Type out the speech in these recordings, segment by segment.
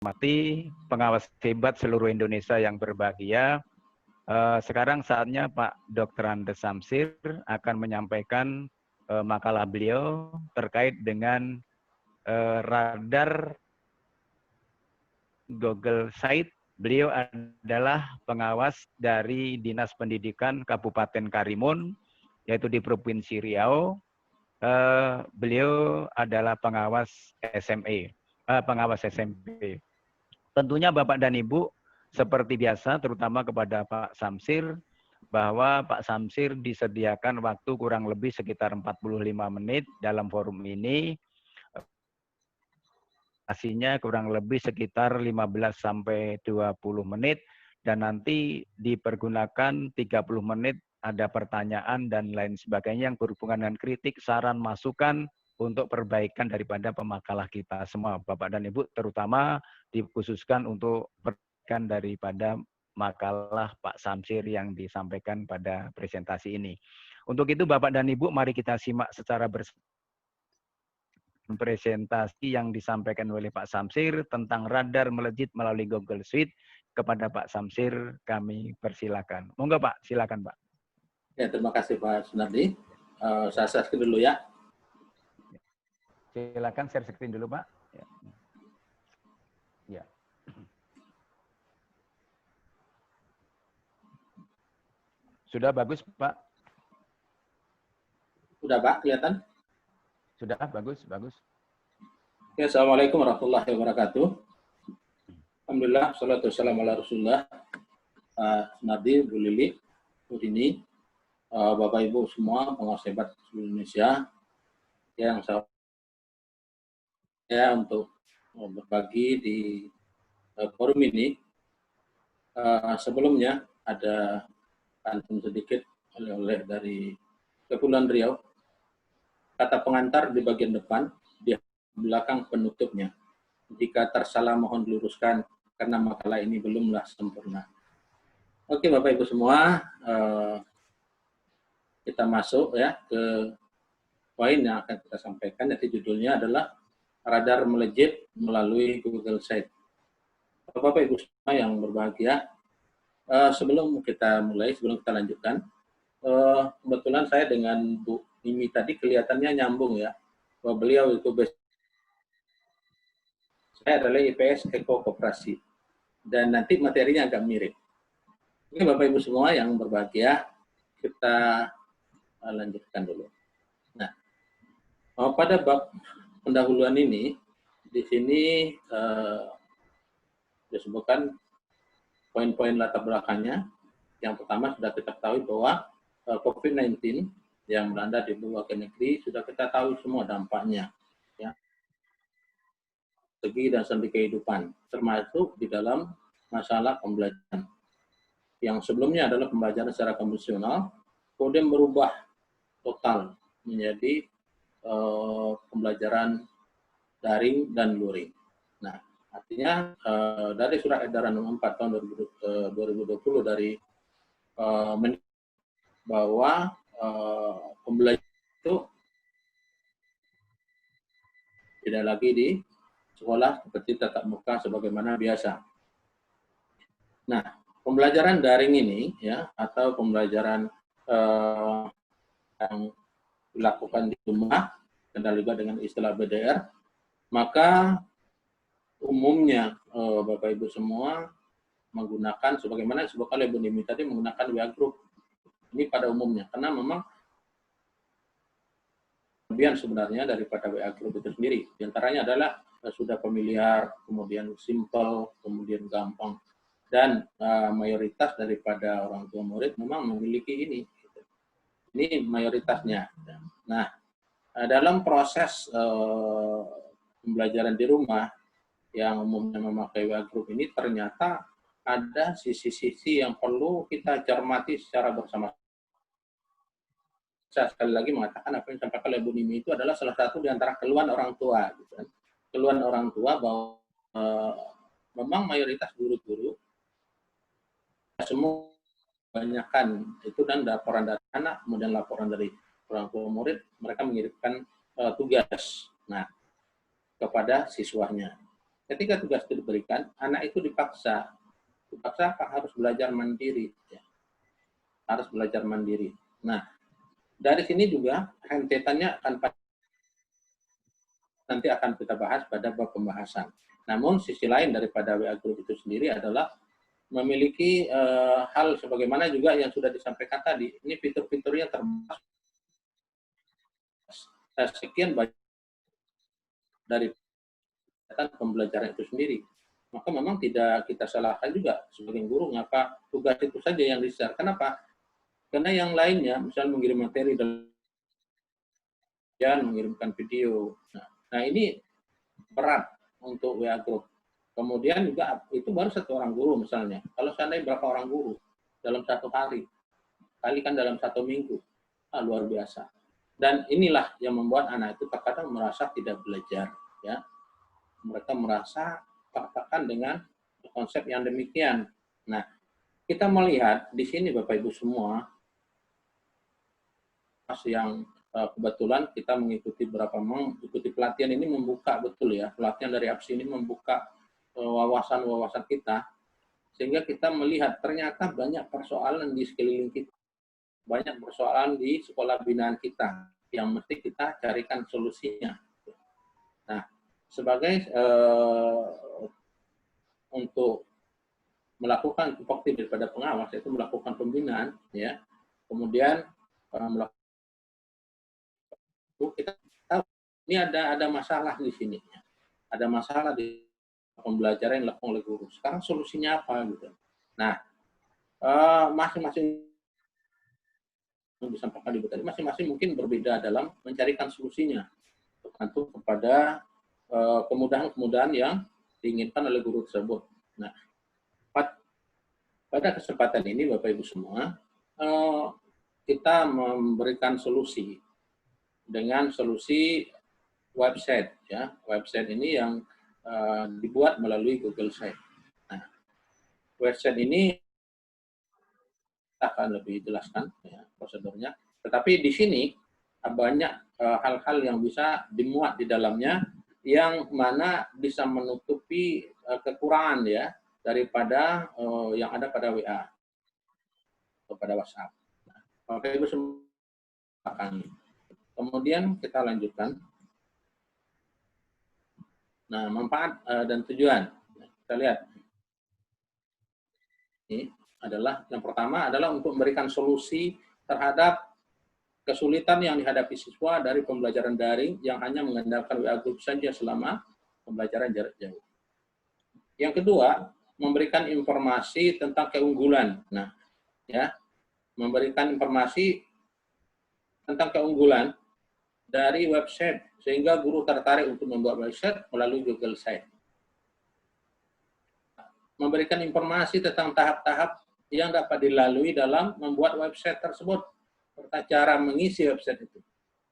hormati pengawas hebat seluruh Indonesia yang berbahagia. Sekarang saatnya Pak Dr. Andes Samsir akan menyampaikan makalah beliau terkait dengan radar Google Site. Beliau adalah pengawas dari Dinas Pendidikan Kabupaten Karimun, yaitu di Provinsi Riau. Beliau adalah pengawas SME, pengawas SMP. Tentunya Bapak dan Ibu seperti biasa, terutama kepada Pak Samsir, bahwa Pak Samsir disediakan waktu kurang lebih sekitar 45 menit dalam forum ini. Durasinya kurang lebih sekitar 15 sampai 20 menit dan nanti dipergunakan 30 menit ada pertanyaan dan lain sebagainya yang berhubungan dengan kritik, saran, masukan untuk perbaikan daripada pemakalah kita semua, Bapak dan Ibu, terutama dikhususkan untuk perbaikan daripada makalah Pak Samsir yang disampaikan pada presentasi ini. Untuk itu Bapak dan Ibu, mari kita simak secara bersama presentasi yang disampaikan oleh Pak Samsir tentang radar melejit melalui Google Suite. Kepada Pak Samsir kami persilakan. Monggo Pak, silakan Pak. Ya, terima kasih Pak Sunardi. Saya share screen dulu ya. Silakan share screen dulu Pak. Ya. Ya. Sudah bagus Pak? Sudah Pak, kelihatan? Sudah, bagus, bagus. Ya, Assalamualaikum warahmatullahi wabarakatuh. Alhamdulillah, salatu wassalamu ala Rasulullah. Sunardi, Bu Lili, Bu Dini, Bapak Ibu semua, pengawas hebat seluruh Indonesia, yang saya untuk berbagi di forum ini. Sebelumnya ada pantun sedikit oleh dari Kepulauan Riau. Kata pengantar di bagian depan, di belakang penutupnya. Jika tersalah mohon diluruskan, karena makalah ini belumlah sempurna. Oke Bapak Ibu semua, kita masuk ya ke poin yang akan kita sampaikan, yaitu judulnya adalah radar melejit melalui Google Site. Bapak Ibu semua yang berbahagia, sebelum kita mulai, sebelum kita lanjutkan, kebetulan saya dengan Bu Mimi tadi kelihatannya nyambung ya, bahwa beliau itu saya adalah IPS Eko Koperasi, dan nanti materinya agak mirip. Oke Bapak Ibu semua yang berbahagia, kita lanjutkan dulu. Nah, pada bab pendahuluan ini, di sini disebutkan poin-poin latar belakangnya. Yang pertama sudah kita ketahui bahwa COVID-19 yang melanda di berbagai negeri sudah kita tahu semua dampaknya, ya, segi dan sendi kehidupan, termasuk di dalam masalah pembelajaran. Yang sebelumnya adalah pembelajaran secara konvensional, kemudian berubah total menjadi pembelajaran daring dan luring. Nah, artinya dari Surat Edaran Nomor 4 tahun 2020 dari bahwa pembelajaran itu tidak lagi di sekolah seperti tatap muka sebagaimana biasa. Nah, pembelajaran daring ini ya, atau pembelajaran yang dilakukan di rumah, kenal juga dengan istilah BDR, maka umumnya Bapak Ibu semua menggunakan, sebagaimana disebutkan oleh Bu Nimi tadi, menggunakan WA Group. Ini pada umumnya, karena memang kelebihan sebenarnya daripada WA Group itu sendiri. Di antaranya adalah sudah familiar, kemudian simple, kemudian gampang. Dan mayoritas daripada orang tua murid memang memiliki ini. Ini mayoritasnya. Nah, dalam proses pembelajaran di rumah yang umumnya memakai WA Group ini, ternyata ada sisi-sisi yang perlu kita cermati secara bersama. Saya sekali lagi mengatakan apa yang disampaikan oleh Bu Nimi itu adalah salah satu di antara keluhan orang tua. Gitu kan. Keluhan orang tua bahwa memang mayoritas guru-guru semua kebanyakan itu, dan laporan dari anak, kemudian laporan dari orang tua murid, mereka mengirimkan tugas kepada siswanya. ketika tugas itu diberikan, anak itu dipaksa harus belajar mandiri, ya. Harus belajar mandiri. Nah, dari sini juga rentetannya nanti akan kita bahas pada bab pembahasan. Namun sisi lain daripada WA Group itu sendiri adalah memiliki hal sebagaimana juga yang sudah disampaikan tadi. Ini fitur-fiturnya termasuk sekian banyak dari pembelajaran itu sendiri. Maka memang tidak kita salahkan juga sebagai guru, ngapa tugas itu saja yang di-share. Kenapa? Karena yang lainnya, misalnya mengirim materi dan mengirimkan video. Nah, ini berat untuk WA Group. Kemudian juga itu baru satu orang guru misalnya. Kalau seandainya berapa orang guru dalam satu hari, kalikan dalam satu minggu, luar biasa. Dan inilah yang membuat anak itu terkadang merasa tidak belajar, ya. Mereka merasa tertekan dengan konsep yang demikian. Nah, kita melihat di sini Bapak Ibu semua, yang kebetulan kita mengikuti pelatihan ini membuka betul ya, pelatihan dari APSI ini membuka wawasan-wawasan kita, sehingga kita melihat ternyata banyak persoalan di sekeliling kita, banyak persoalan di sekolah binaan kita yang mesti kita carikan solusinya. Nah, sebagai untuk melakukan tupoksi daripada pengawas, yaitu melakukan pembinaan, ya, kemudian melakukan kita tahu ini ada masalah di sini, ya. Ada masalah di pembelajaran yang dilakukan oleh guru. Sekarang solusinya apa gitu? Nah, masing-masing yang disampaikan di tadi, masing-masing mungkin berbeda dalam mencarikan solusinya, tergantung kepada kemudahan-kemudahan yang diinginkan oleh guru tersebut. Nah, pada kesempatan ini Bapak Ibu semua, kita memberikan solusi dengan solusi website, ya. Website ini yang dibuat melalui Google Site. Nah, website ini akan lebih jelaskan, ya, prosedurnya. Tetapi di sini banyak hal-hal yang bisa dimuat di dalamnya, yang mana bisa menutupi kekurangan, ya, daripada yang ada pada WA atau pada WhatsApp. Nah, Bapak Ibu semua akan. Kemudian kita lanjutkan. Nah, manfaat dan tujuan. Kita lihat. Ini adalah yang pertama adalah untuk memberikan solusi terhadap kesulitan yang dihadapi siswa dari pembelajaran daring yang hanya mengandalkan WA Group saja selama pembelajaran jarak jauh. Yang kedua, memberikan informasi tentang keunggulan. Nah, ya, memberikan informasi tentang keunggulan dari website sehingga guru tertarik untuk membuat website melalui Google Site. Memberikan informasi tentang tahap-tahap yang dapat dilalui dalam membuat website tersebut, serta cara mengisi website itu.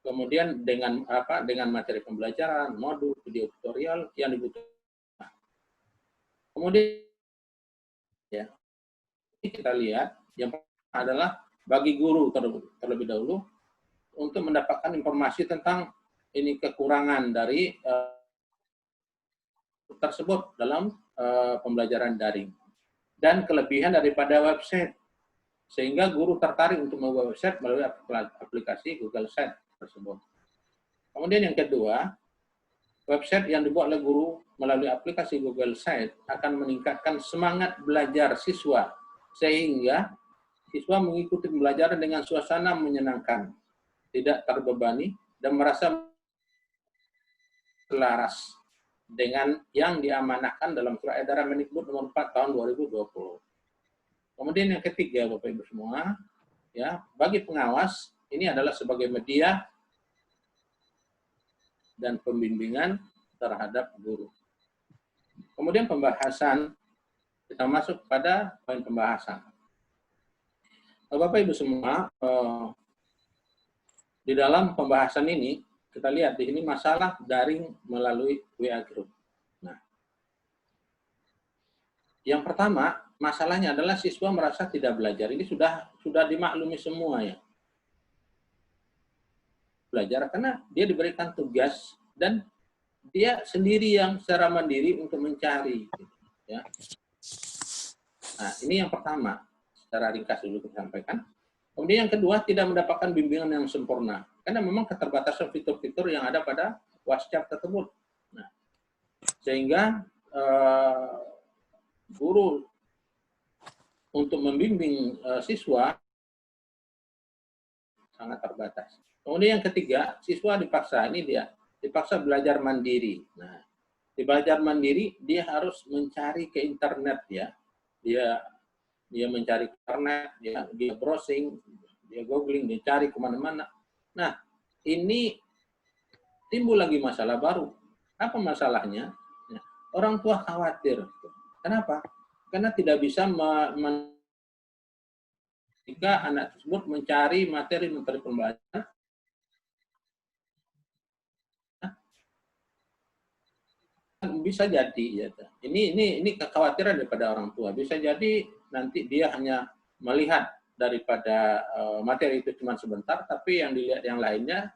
Kemudian dengan materi pembelajaran, modul, video tutorial yang dibutuhkan. Kemudian, ya, kita lihat yang pertama adalah bagi guru terlebih dahulu untuk mendapatkan informasi tentang ini kekurangan dari tersebut dalam pembelajaran daring dan kelebihan daripada website, sehingga guru tertarik untuk membuat website melalui aplikasi Google Site tersebut. Kemudian yang kedua, website yang dibuat oleh guru melalui aplikasi Google Site akan meningkatkan semangat belajar siswa, sehingga siswa mengikuti pembelajaran dengan suasana menyenangkan, tidak terbebani, dan merasa selaras dengan yang diamanahkan dalam Surat Edaran Mendikbud nomor 4 tahun 2020. Kemudian yang ketiga, Bapak Ibu semua, ya, bagi pengawas ini adalah sebagai media dan pembimbingan terhadap guru. Kemudian pembahasan, kita masuk pada poin pembahasan. Bapak Ibu semua, di dalam pembahasan ini kita lihat di sini masalah daring melalui WA Group. Nah, yang pertama masalahnya adalah siswa merasa tidak belajar. Ini sudah dimaklumi semua, ya. Belajar karena dia diberikan tugas dan dia sendiri yang secara mandiri untuk mencari. Ya. Nah, ini yang pertama, secara ringkas dulu kita sampaikan. Kemudian yang kedua, tidak mendapatkan bimbingan yang sempurna. Karena memang keterbatasan fitur-fitur yang ada pada WhatsApp tersebut. Nah, sehingga guru untuk membimbing siswa sangat terbatas. Kemudian yang ketiga, siswa dipaksa, ini dia, dipaksa belajar mandiri. Nah, di belajar mandiri, dia harus mencari ke internet ya. Dia mencari internet, dia browsing, dia googling, dia cari kemana-mana. Nah, ini timbul lagi masalah baru. Apa masalahnya? Orang tua khawatir. Kenapa? Karena tidak bisa jika anak tersebut mencari materi pembelajaran, bisa jadi ya. Ini kekhawatiran daripada orang tua. Bisa jadi nanti dia hanya melihat daripada materi itu cuma sebentar, tapi yang dilihat yang lainnya,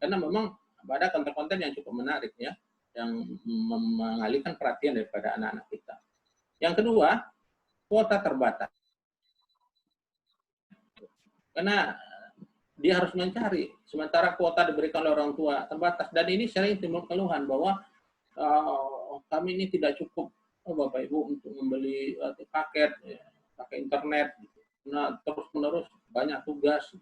karena memang ada konten-konten yang cukup menarik ya, yang mengalihkan perhatian daripada anak-anak kita. Yang kedua, kuota terbatas. Karena dia harus mencari, sementara kuota diberikan oleh orang tua terbatas. Dan ini sering timbul keluhan bahwa kami ini tidak cukup, Bapak Ibu, untuk membeli paket, pakai internet. Nah, terus-menerus banyak tugas.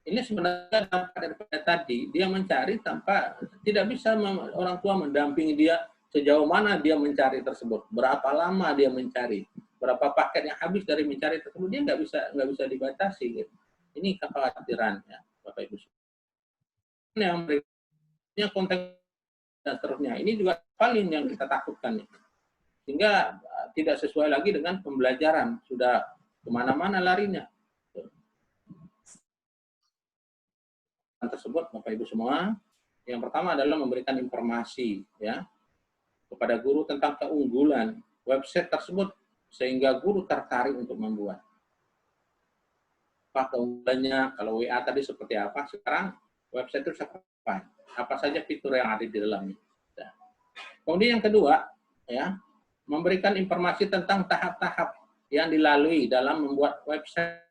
Ini sebenarnya dampak daripada tadi, dia mencari tanpa, tidak bisa orang tua mendampingi dia sejauh mana dia mencari tersebut, berapa lama dia mencari, berapa paket yang habis dari mencari tersebut, dia nggak bisa dibatasi. Gitu. Ini kekhawatiran ya, Bapak Ibu. Yang berikutnya konten dan seterusnya. Ini juga paling yang kita takutkan. Sehingga tidak sesuai lagi dengan pembelajaran. Sudah kemana-mana larinya. Tersebut, Bapak Ibu semua, yang pertama adalah memberikan informasi ya kepada guru tentang keunggulan website tersebut, sehingga guru tertarik untuk membuat. Apa keunggulannya, kalau WA tadi seperti apa, sekarang website itu apa saja fitur yang ada di dalamnya. Nah. Kemudian yang kedua, ya, memberikan informasi tentang tahap-tahap yang dilalui dalam membuat website.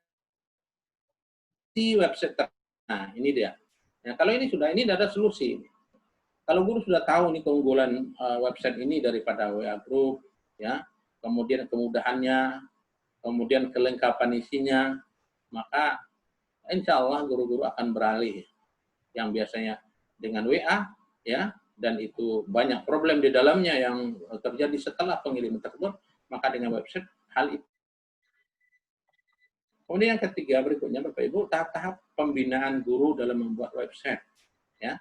Nah, ini dia. Nah, kalau ini ada solusi. Kalau guru sudah tahu nih keunggulan website ini daripada WA Group, ya, kemudian kemudahannya, kemudian kelengkapan isinya, maka insya Allah guru-guru akan beralih yang biasanya dengan WA, ya, dan itu banyak problem di dalamnya yang terjadi setelah pengiriman tersebut, maka dengan website hal itu. Kemudian yang ketiga berikutnya, Bapak Ibu, tahap-tahap pembinaan guru dalam membuat website. Ya,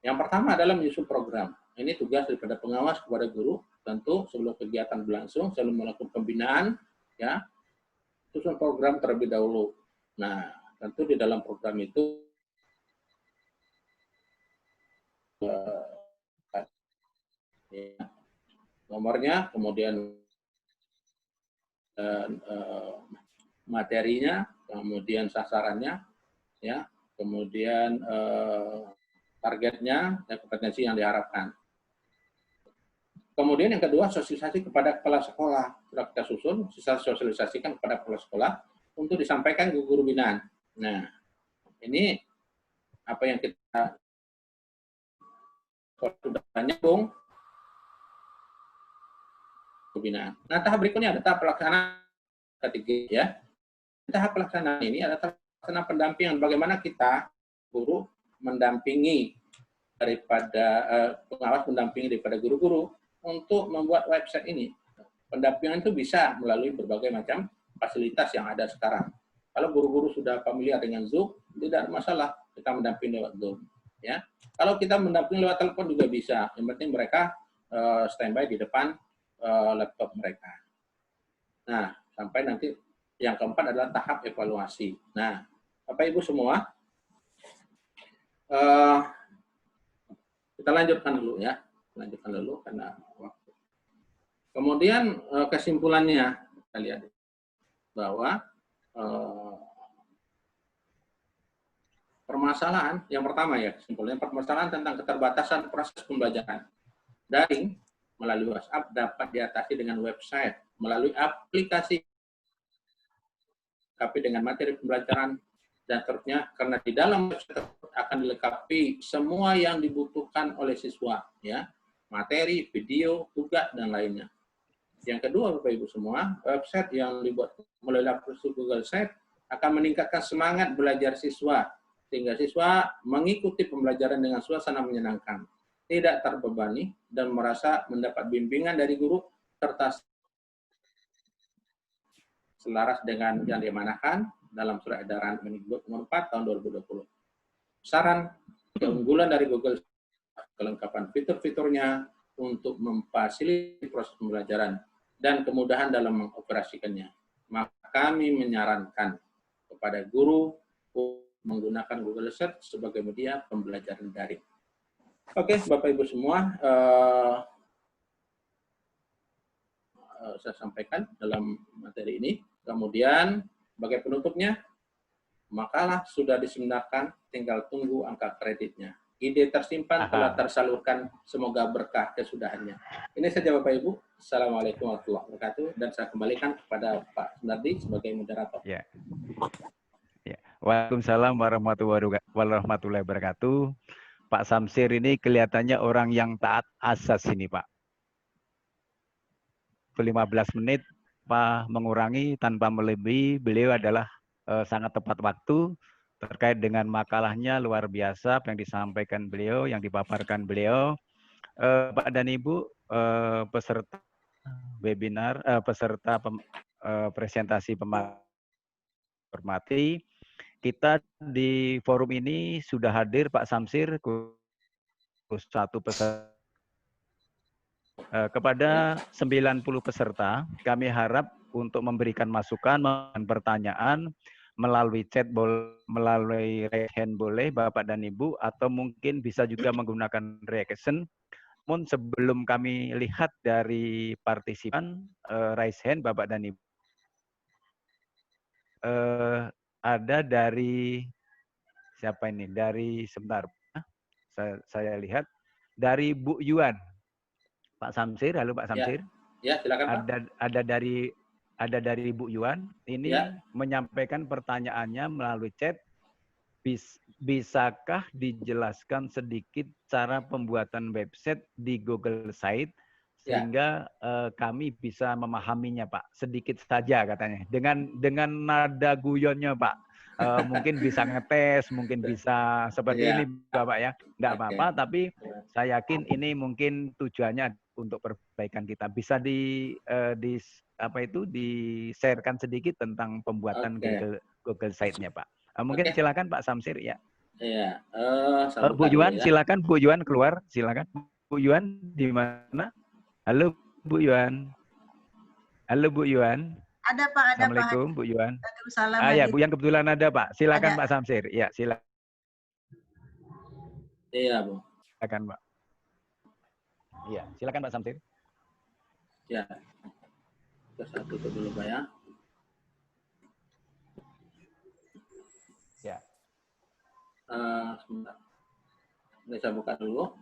yang pertama adalah menyusun program. Ini tugas daripada pengawas kepada guru. Tentu sebelum kegiatan berlangsung, sebelum melakukan pembinaan, ya, susun program terlebih dahulu. Nah, tentu di dalam program itu nomornya, kemudian materinya, kemudian sasarannya, ya, kemudian targetnya, dan kompetensi yang diharapkan. Kemudian yang kedua, sosialisasi kepada kepala sekolah. Sudah kita susun, sosialisasikan kepada kepala sekolah untuk disampaikan ke guru binaan. Nah, ini apa yang kita sudah nyambung pembinaan. Nah, tahap berikutnya ada tahap pelaksanaan ketiga ya. Tahap pelaksanaan ini adalah tahap pelaksanaan pendampingan. Bagaimana kita guru mendampingi daripada pengawas mendampingi daripada guru-guru untuk membuat website ini. Pendampingan itu bisa melalui berbagai macam fasilitas yang ada sekarang. Kalau guru-guru sudah familiar dengan Zoom, tidak ada masalah kita mendampingi lewat Zoom. Ya, kalau kita mendampingi lewat telepon juga bisa. Yang penting mereka standby di depan laptop mereka. Nah, sampai nanti yang keempat adalah tahap evaluasi. Nah, Bapak Ibu semua, kita lanjutkan dulu ya. Lanjutkan dulu karena waktu. Kemudian kesimpulannya kita lihat bahwa permasalahan yang pertama ya, kesimpulannya permasalahan tentang keterbatasan proses pembelajaran. daring melalui WhatsApp dapat diatasi dengan website, melalui aplikasi, tapi dengan materi pembelajaran dan seterusnya, karena di dalam website akan dilengkapi semua yang dibutuhkan oleh siswa, ya, materi, video, tugas, dan lainnya. Yang kedua, Bapak Ibu semua, website yang dibuat melalui aplikasi Google Site akan meningkatkan semangat belajar siswa, sehingga siswa mengikuti pembelajaran dengan suasana menyenangkan, tidak terbebani, dan merasa mendapat bimbingan dari guru, serta selaras dengan yang diamanahkan dalam Surat Edaran Mendikbud nomor 4 tahun 2020. Saran, keunggulan dari Google, kelengkapan fitur-fiturnya untuk memfasilitasi proses pembelajaran dan kemudahan dalam mengoperasikannya. Maka kami menyarankan kepada guru menggunakan Google Search sebagai media pembelajaran daring. Oke, Bapak Ibu semua, saya sampaikan dalam materi ini. Kemudian, sebagai penutupnya, makalah sudah diseminarkan, tinggal tunggu angka kreditnya. Ide tersimpan telah tersalurkan, semoga berkah kesudahannya. Ini saja Bapak Ibu. Assalamualaikum warahmatullahi wabarakatuh. Dan saya kembalikan kepada Pak Sunardi sebagai moderator. Ya. Ya. Waalaikumsalam warahmatullahi wabarakatuh. Pak Samsir ini kelihatannya orang yang taat asas ini, Pak. 15 menit Pak mengurangi tanpa melebihi, beliau adalah sangat tepat waktu terkait dengan makalahnya, luar biasa yang disampaikan beliau, yang dipaparkan beliau. Pak dan Ibu peserta webinar, peserta presentasi hormati, kita di forum ini sudah hadir Pak Samsir, satu peserta. Kepada 90 peserta, kami harap untuk memberikan masukan dan pertanyaan melalui chat, melalui raise hand boleh Bapak dan Ibu, atau mungkin bisa juga menggunakan reaction. Namun sebelum kami lihat dari partisipan, raise hand Bapak dan Ibu, ada dari siapa ini? Dari sebentar, saya lihat dari Bu Yuan. Pak Samsir, halo Pak Samsir. Ya, silakan Pak. Ada dari Bu Yuan, ini Ya. menyampaikan pertanyaannya melalui chat. Bisakah dijelaskan sedikit cara pembuatan website di Google Site sehingga kami bisa memahaminya, Pak? Sedikit saja katanya. Dengan nada guyonnya, Pak. Mungkin bisa ngetes, mungkin bisa seperti ini, Bapak ya. Enggak apa-apa, tapi saya yakin ini mungkin tujuannya untuk perbaikan kita. Bisa di-share-kan sedikit tentang pembuatan Google Site-nya, Pak. Mungkin silakan Pak Samsir ya. Iya. Bu Yuan, silakan Bu Yuan keluar, silakan. Bu Yuan di mana? Halo Bu Yuan. Halo Bu Yuan. Ada Pak, ada Assalamualaikum Pak. Bu Yuan. Waalaikumsalam. Ya Bu Yuan kebetulan ada Pak. Silakan ada. Pak Samsir. Ya silakan. Iya Bu. Silakan Pak. Iya silakan Pak Samsir. Ya. Kita satu dulu Pak ya. Ya. Sebentar. Ini saya buka dulu.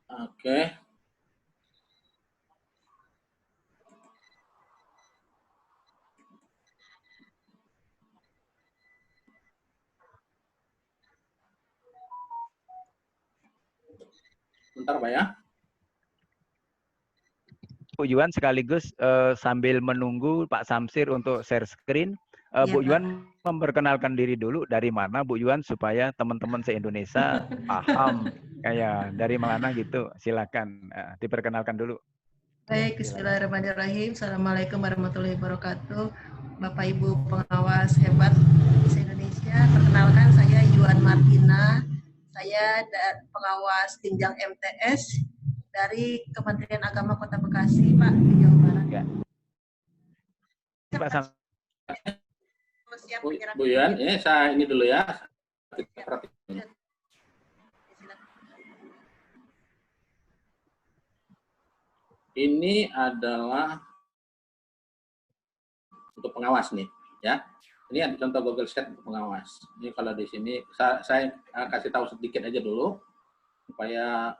Oke. Bentar Pak ya. Bu Yuan sekaligus sambil menunggu Pak Samsir untuk share screen, Bu Yuan memperkenalkan diri dulu dari mana Bu Yuan supaya teman-teman se-Indonesia paham kayak dari mana gitu. Silakan diperkenalkan dulu. Baik, bismillahirrahmanirrahim. Assalamualaikum warahmatullahi wabarakatuh. Bapak Ibu pengawas hebat se-Indonesia, perkenalkan saya Yuan Martina. Saya pengawas Tinjang MTS dari Kementerian Agama Kota Bekasi, Pak, di Jawa Barat. Ya. Pak Samsir. Bu Yuan, saya ini dulu ya. Ini adalah untuk pengawas nih, ya. Ini ada contoh Google Sheet untuk pengawas. Ini kalau di sini saya kasih tahu sedikit aja dulu supaya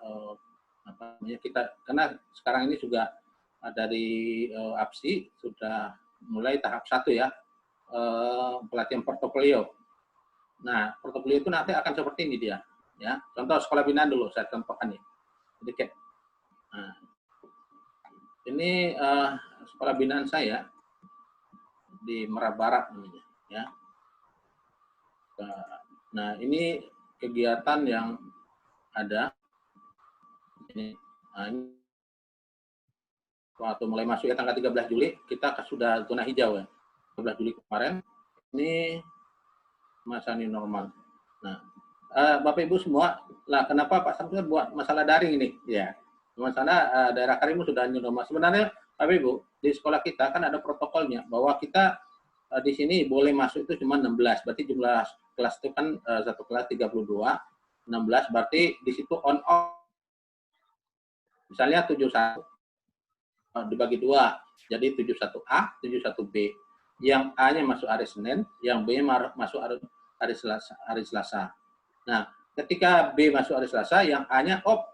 apa namanya kita, karena sekarang ini juga dari APSI sudah mulai tahap 1 ya, pelatihan portofolio. Nah, portofolio itu nanti akan seperti ini dia, ya. Contoh sekolah binaan dulu saya contohkan nih, sedikit. Nah, ini sekolah binaan saya di Merak Barat namanya, ya. Nah, ini kegiatan yang ada. Nah, ini waktu mulai masuk ya tanggal 13 Juli, kita sudah zona hijau ya. 13 Juli kemarin, ini masa new normal. Nah, Bapak Ibu semua, lah kenapa Pak Samsul buat masalah daring ini? Ya, masalah daerah Karimun sudah new normal. Sebenarnya Bapak Ibu, di sekolah kita kan ada protokolnya bahwa kita di sini boleh masuk itu cuma 16, berarti jumlah kelas itu kan satu kelas 32, 16 berarti di situ on off. Misalnya 71 dibagi 2, jadi 71A, 71B. Yang A-nya masuk hari Senin, yang B masuk hari Selasa. Nah, ketika B masuk hari Selasa, yang A-nya off,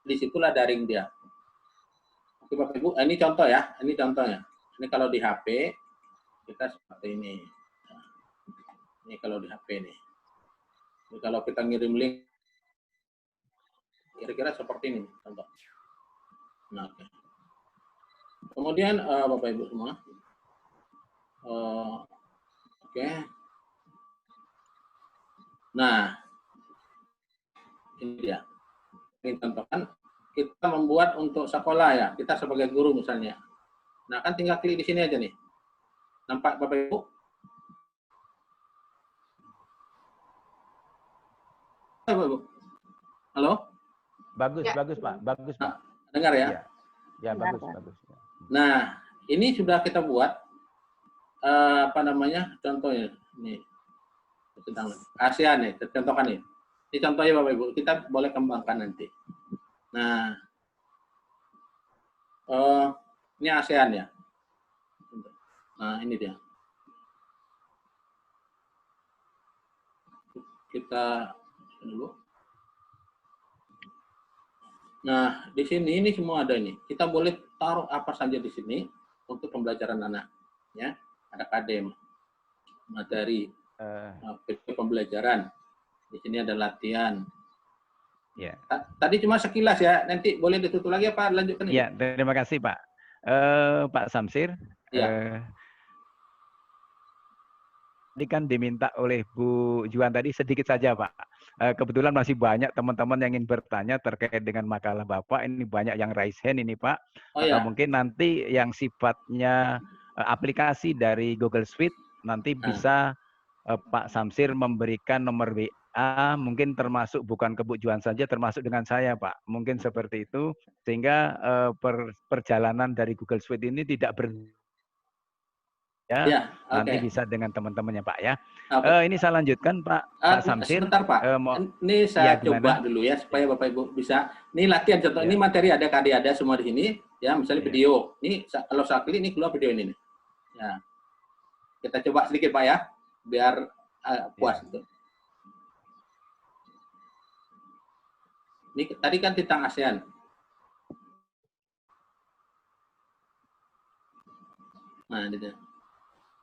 disitulah daring dia. Oke Bapak Ibu, ini contoh ya, ini contohnya. Ini kalau di HP, kita seperti ini. Ini kalau di HP nih. Ini kalau kita ngirim link, kira-kira seperti ini contoh. Nah, oke. Kemudian Bapak Ibu semua, oke. Nah, ini dia. Ini contohkan kita membuat untuk sekolah ya, kita sebagai guru misalnya. Nah, kan tinggal klik di sini aja nih. Nampak Bapak Ibu? Bapak Ibu? Halo? Bagus, Ya. bagus Pak, bagus Pak. Dengar ya? Ya, ya bagus, bagus. Nah, ini sudah kita buat apa namanya? Contohnya nih. Tentang ASEAN nih, contohkan nih. Ini contohnya Bapak Ibu, kita boleh kembangkan nanti. Nah, ini ASEAN ya. Nah, ini dia. Kita dulu. Nah, di sini ini semua ada ini. Kita boleh taruh apa saja di sini untuk pembelajaran anak, ya. Ada KDM, materi, pembelajaran. Di sini ada latihan. Ya. Tadi cuma sekilas ya. Nanti boleh ditutup lagi apa lanjutkan? Ya, terima kasih Pak. Pak Samsir. Ya. Ini kan diminta oleh Bu Juan tadi sedikit saja Pak. Kebetulan masih banyak teman-teman yang ingin bertanya terkait dengan makalah Bapak. Ini banyak yang raise hand ini Pak. Atau mungkin nanti yang sifatnya aplikasi dari Google Suite nanti bisa Pak Samsir memberikan nomor WA, mungkin termasuk bukan ke Bu Juan saja, termasuk dengan saya Pak. Mungkin seperti itu, sehingga perjalanan dari Google Suite ini tidak Ya, nanti bisa dengan teman-temannya Pak ya. Okay. Ini saya lanjutkan Pak Samsir. Sebentar Pak, ini saya coba dulu ya supaya Bapak Ibu bisa. Ini latihan contoh, ini materi ada ada semua di sini. Ya, misalnya video. Ini kalau saya klik ini keluar video ini nih. Ya, kita coba sedikit Pak ya, biar puas itu. Ini tadi kan tentang ASEAN. Nah, ini dia.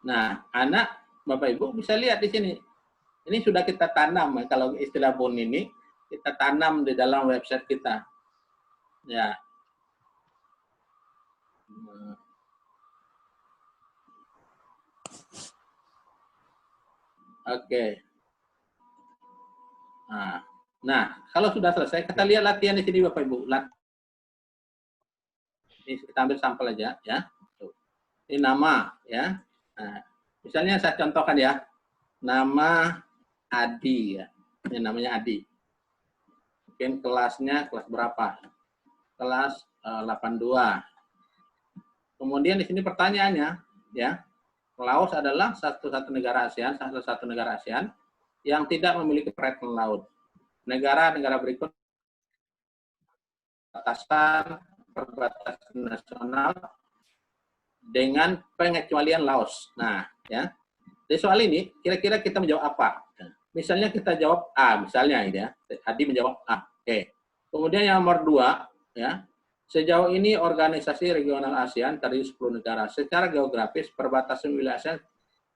Nah, anak Bapak Ibu bisa lihat di sini. Ini sudah kita tanam, kalau istilah Pun ini, kita tanam di dalam website kita. Ya. Oke. Nah, kalau sudah selesai, kita lihat latihan di sini Bapak Ibu. Ini kita ambil sampel aja, ya. Ini nama, ya. Nah, misalnya saya contohkan ya, nama Adi ya, ini namanya Adi. Mungkin kelasnya kelas berapa? Kelas 82. Kemudian di sini pertanyaannya, ya, Laos adalah salah satu negara ASEAN yang tidak memiliki perairan laut. Negara-negara berikut perbatasan nasional dengan pengecualian Laos. Nah, ya. di soal ini kira-kira kita menjawab apa? Misalnya kita jawab A, misalnya ini ya. Adi menjawab A. Oke. Kemudian yang nomor 2 ya. Sejauh ini organisasi regional ASEAN terdiri 10 negara. Secara geografis perbatasan wilayah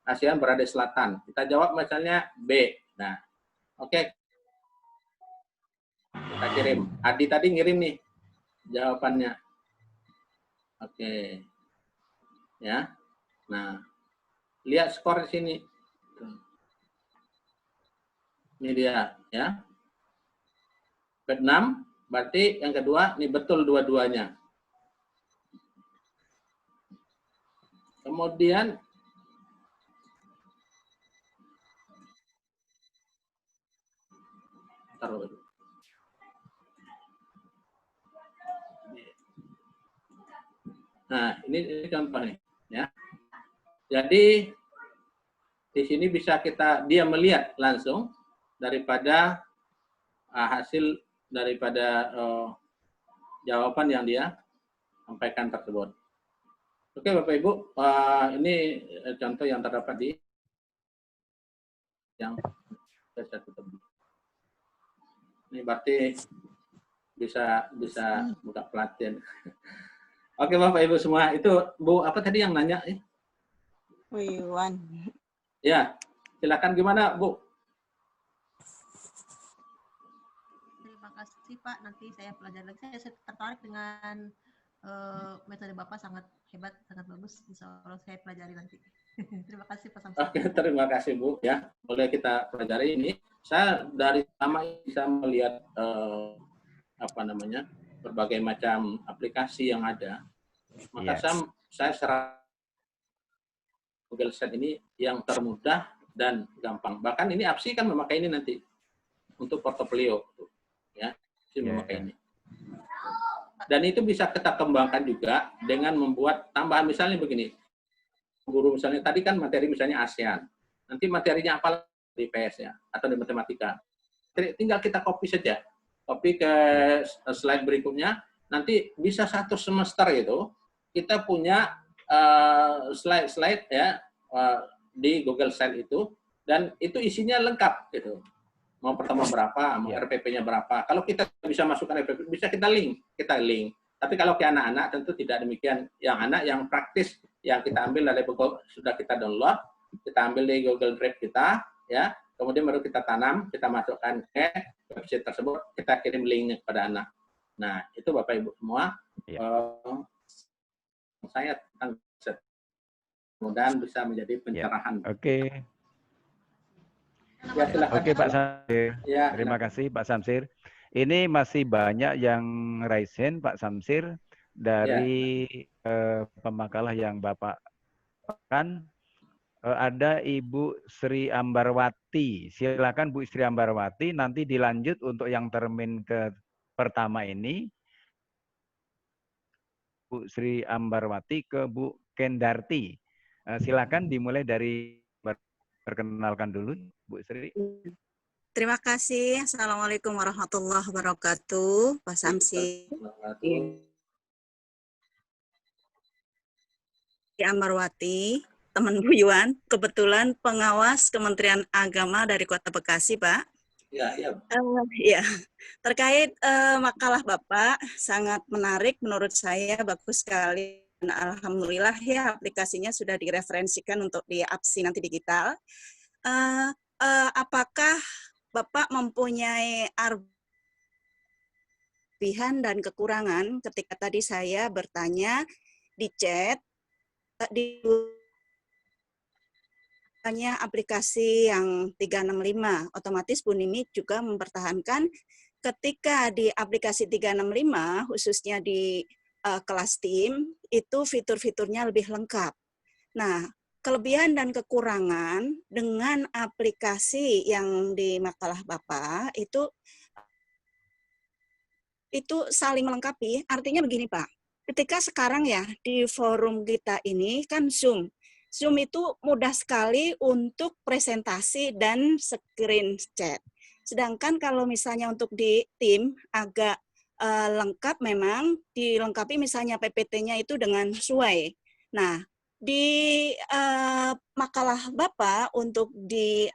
ASEAN berada di selatan. Kita jawab misalnya B. Nah, oke. Kita kirim. Adi tadi ngirim nih jawabannya. Oke. Ya. Nah, lihat skor di sini. Ini dia, ya. 6, berarti yang kedua, ini betul dua-duanya. Kemudian, taruh dulu. Nah, ini contoh nih, ya. Jadi di sini bisa dia melihat langsung daripada hasil daripada jawaban yang dia sampaikan tersebut. Oke, Bapak Ibu, ini contoh yang terdapat di yang saya tutup. Ini berarti bisa buka pelatihan. Oke, Bapak Ibu semua, itu Bu apa tadi yang nanya? Bu Yuwan. Ya, silakan gimana, Bu? Terima kasih Pak, nanti saya pelajari lagi. Saya tertarik dengan metode Bapak, sangat hebat, sangat bagus. Insya Allah saya pelajari nanti. Terima kasih Pak Samsul. Oke, terima kasih Bu. Ya, boleh kita pelajari ini. Saya dari lama bisa melihat berbagai macam aplikasi yang ada. Maka saya serah Google Set ini yang termudah dan gampang. Bahkan ini APSI kan memakai ini nanti untuk portofolio, ya, memakai ini. Dan itu bisa kita kembangkan juga dengan membuat tambahan, misalnya begini. Guru misalnya tadi kan materi misalnya ASEAN. Nanti materinya apa di PS ya atau di matematika. Tinggal kita copy saja. Copy ke slide berikutnya. Nanti bisa 1 semester itu kita punya slide ya di Google Slide itu, dan itu isinya lengkap gitu. Mau pertemuan berapa, mau RPP-nya berapa. Kalau kita bisa masukkan RPP, bisa kita link. Tapi kalau ke anak-anak tentu tidak demikian. Yang anak yang praktis yang kita ambil dari Google, sudah kita download, kita ambil di Google Drive kita, ya. Kemudian baru kita tanam, kita masukkan ke website tersebut, kita kirim linknya kepada anak. Nah, itu Bapak Ibu semua. Saya tentang mudah-mudahan bisa menjadi pencerahan. Oke. Ya, oke Pak Samsir. Ya, terima kasih Pak Samsir. Ini masih banyak yang raise hand Pak Samsir dari pemakalah yang Bapak kan. Ada Ibu Sri Ambarwati. Silakan Bu Sri Ambarwati, nanti dilanjut untuk yang termin ke pertama ini. Bu Sri Ambarwati ke Bu Kendarti. Silakan dimulai dari perkenalkan dulu, Bu Sri. Terima kasih. Assalamualaikum warahmatullahi wabarakatuh, Pak Samsi. Ambarwati, teman Bu Yuwan, kebetulan pengawas Kementerian Agama dari Kota Bekasi, Pak. Ya. Ya, terkait makalah Bapak sangat menarik menurut saya, bagus sekali. Dan alhamdulillah ya aplikasinya sudah direferensikan untuk di APSI nanti digital. Apakah Bapak mempunyai kelebihan dan kekurangan ketika tadi saya bertanya di chat di aplikasi yang 365, otomatis Bu Nini juga mempertahankan ketika di aplikasi 365, khususnya di kelas tim, itu fitur-fiturnya lebih lengkap. Nah, kelebihan dan kekurangan dengan aplikasi yang di makalah Bapak, itu saling melengkapi. Artinya begini Pak, ketika sekarang ya di forum kita ini kan Zoom. Zoom itu mudah sekali untuk presentasi dan screen chat. Sedangkan kalau misalnya untuk di tim agak lengkap memang, dilengkapi misalnya PPT-nya itu dengan sesuai. Nah, di makalah Bapak untuk di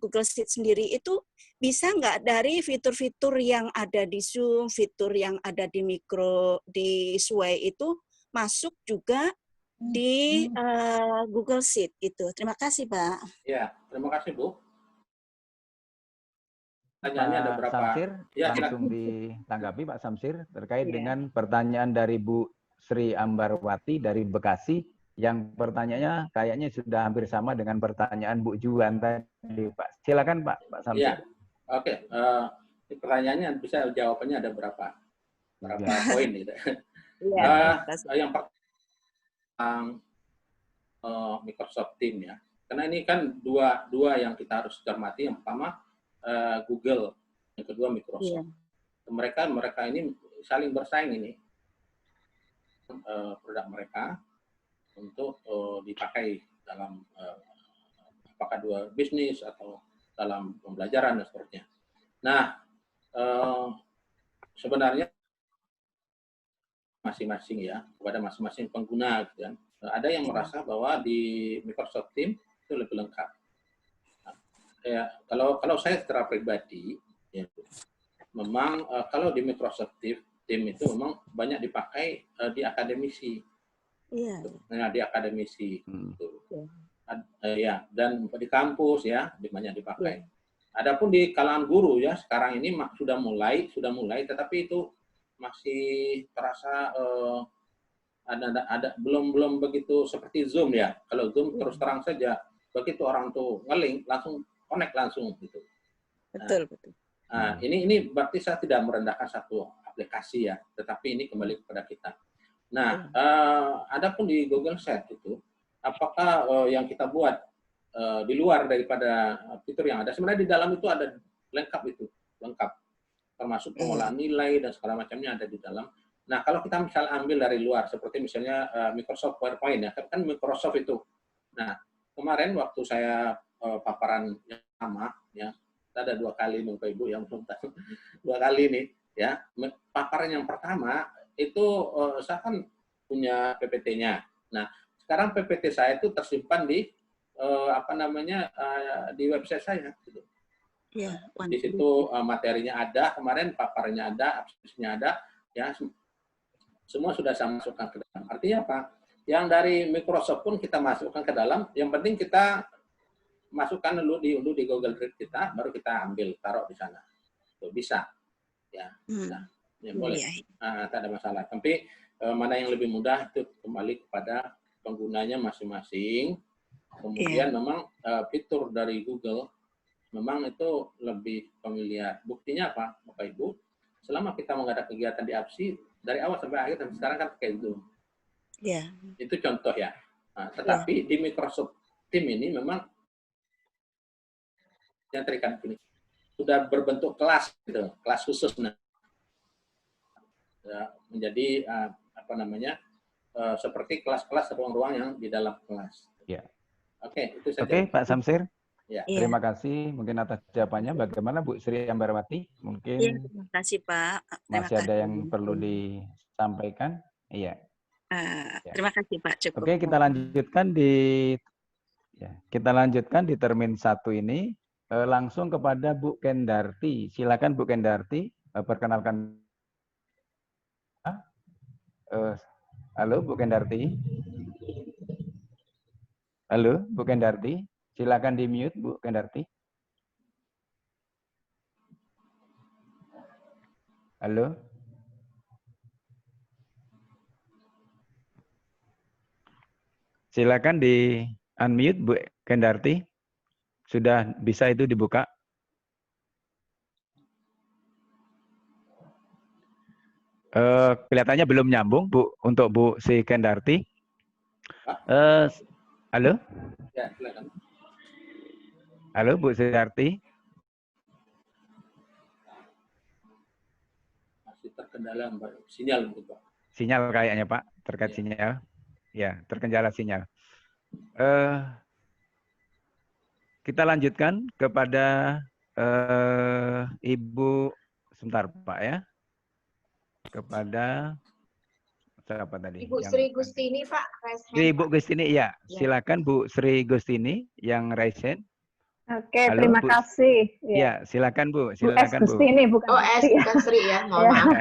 Google Sheet sendiri itu bisa nggak dari fitur-fitur yang ada di Zoom, fitur yang ada di di Sway itu masuk juga di Google Sheet itu. Terima kasih, Pak. Ya, terima kasih Bu. Pertanyaannya ada Pak berapa? Samsir, Ya, langsung ditanggapi Pak Samsir terkait Ya. dengan pertanyaan dari Bu Sri Ambarwati dari Bekasi, yang pertanyaannya kayaknya sudah hampir sama dengan pertanyaan Bu Juan tadi, Pak. Silakan Pak Samsir. Ya, oke. Pertanyaannya bisa jawabannya ada berapa poin gitu. Ya. Yang pertama Microsoft Teams ya. Karena ini kan dua yang kita harus cermati. Yang pertama Google, yang kedua Microsoft. Yeah. Mereka ini saling bersaing ini produk mereka untuk dipakai dalam apakah dua bisnis atau dalam pembelajaran dan seterusnya. Nah, sebenarnya masing-masing ya, kepada masing-masing pengguna gitu kan. Ada yang merasa bahwa di Microsoft Teams itu lebih lengkap. Ya, kalau saya secara pribadi, ya, memang kalau di Microsoft Teams itu memang banyak dipakai di akademisi. Iya. Nah, di akademisi. Ya, dan di kampus ya, banyak dipakai. Adapun di kalangan guru ya, sekarang ini sudah mulai, tetapi itu masih terasa belum begitu seperti Zoom ya. Kalau Zoom terus terang saja, begitu orang tuh nge-link langsung connect langsung gitu. Betul. Nah, ini berarti saya tidak merendahkan satu aplikasi ya, tetapi ini kembali kepada kita. Nah, adapun di Google Sheet itu, apakah yang kita buat di luar daripada fitur yang ada, sebenarnya di dalam itu ada lengkap, termasuk pengolahan nilai dan segala macamnya ada di dalam. Nah, kalau kita misalnya ambil dari luar, seperti misalnya Microsoft PowerPoint ya, kan Microsoft itu. Nah, kemarin waktu saya paparan yang sama, ya, ada 2 kali Bapak Ibu yang belum tahu, 2 kali nih, ya. Paparan yang pertama itu saya kan punya PPT-nya. Nah, sekarang PPT saya itu tersimpan di di website saya. Gitu. Ya, di situ materinya ada, kemarin paparannya ada, absensinya ada, ya. Semua sudah saya masukkan ke dalam. Artinya apa? Yang dari Microsoft pun kita masukkan ke dalam. Yang penting kita masukkan dulu diunduh di Google Drive kita, baru kita ambil, taruh di sana. Itu bisa, ya. Nah, ya boleh. Tak ada masalah. Tapi mana yang lebih mudah itu kembali kepada penggunanya masing-masing. Kemudian memang fitur dari Google memang itu lebih familiar. Buktinya apa, Bapak Ibu? Selama kita mengadakan kegiatan di APSI, dari awal sampai akhir, sampai sekarang kan pakai Zoom. Yeah. Itu contoh ya. Nah, tetapi di Microsoft Teams ini memang yang terikat ini sudah berbentuk kelas, gitu, kelas khusus. Nah, ya, menjadi seperti kelas-kelas ruang-ruang yang di dalam kelas. Ya. Oke, itu saja. Oke, Pak Samsir. Ya. Terima kasih mungkin atas jawabannya. Bagaimana Bu Sri Ambarwati? Mungkin terima kasih Pak. Masih ada yang perlu disampaikan? Iya. Terima kasih Pak. Cukup. Oke, kita lanjutkan di termin 1 ini langsung kepada Bu Kendarti. Silakan Bu Kendarti, perkenalkan. Halo Bu Kendarti. Halo Bu Kendarti. Silakan di-mute, Bu Kendarti. Halo. Silakan di-unmute, Bu Kendarti. Sudah bisa itu dibuka? Kelihatannya belum nyambung, Bu, untuk Bu si Kendarti. Halo? Ya, silakan. Halo, Bu Kendarti. Masih terkendala sinyal, Pak. Sinyal kayaknya, Pak, terkait sinyal. Ya, terkendala sinyal. Kita lanjutkan kepada Ibu, sebentar Pak ya. Kepada siapa tadi? Ibu Yang Sri Gustini, Pak. Raise hand, Ibu Pak. Gustini, ya. Ya. Silakan Bu Sri Gustini yang raise hand. Oke, Halo, terima Bu. kasih. Ya, silakan Bu. Bu S. Silakan Bu. Gustini, bukan Oh, S, Gustri ya. bukan Sri ya. Mohon Ya. maaf.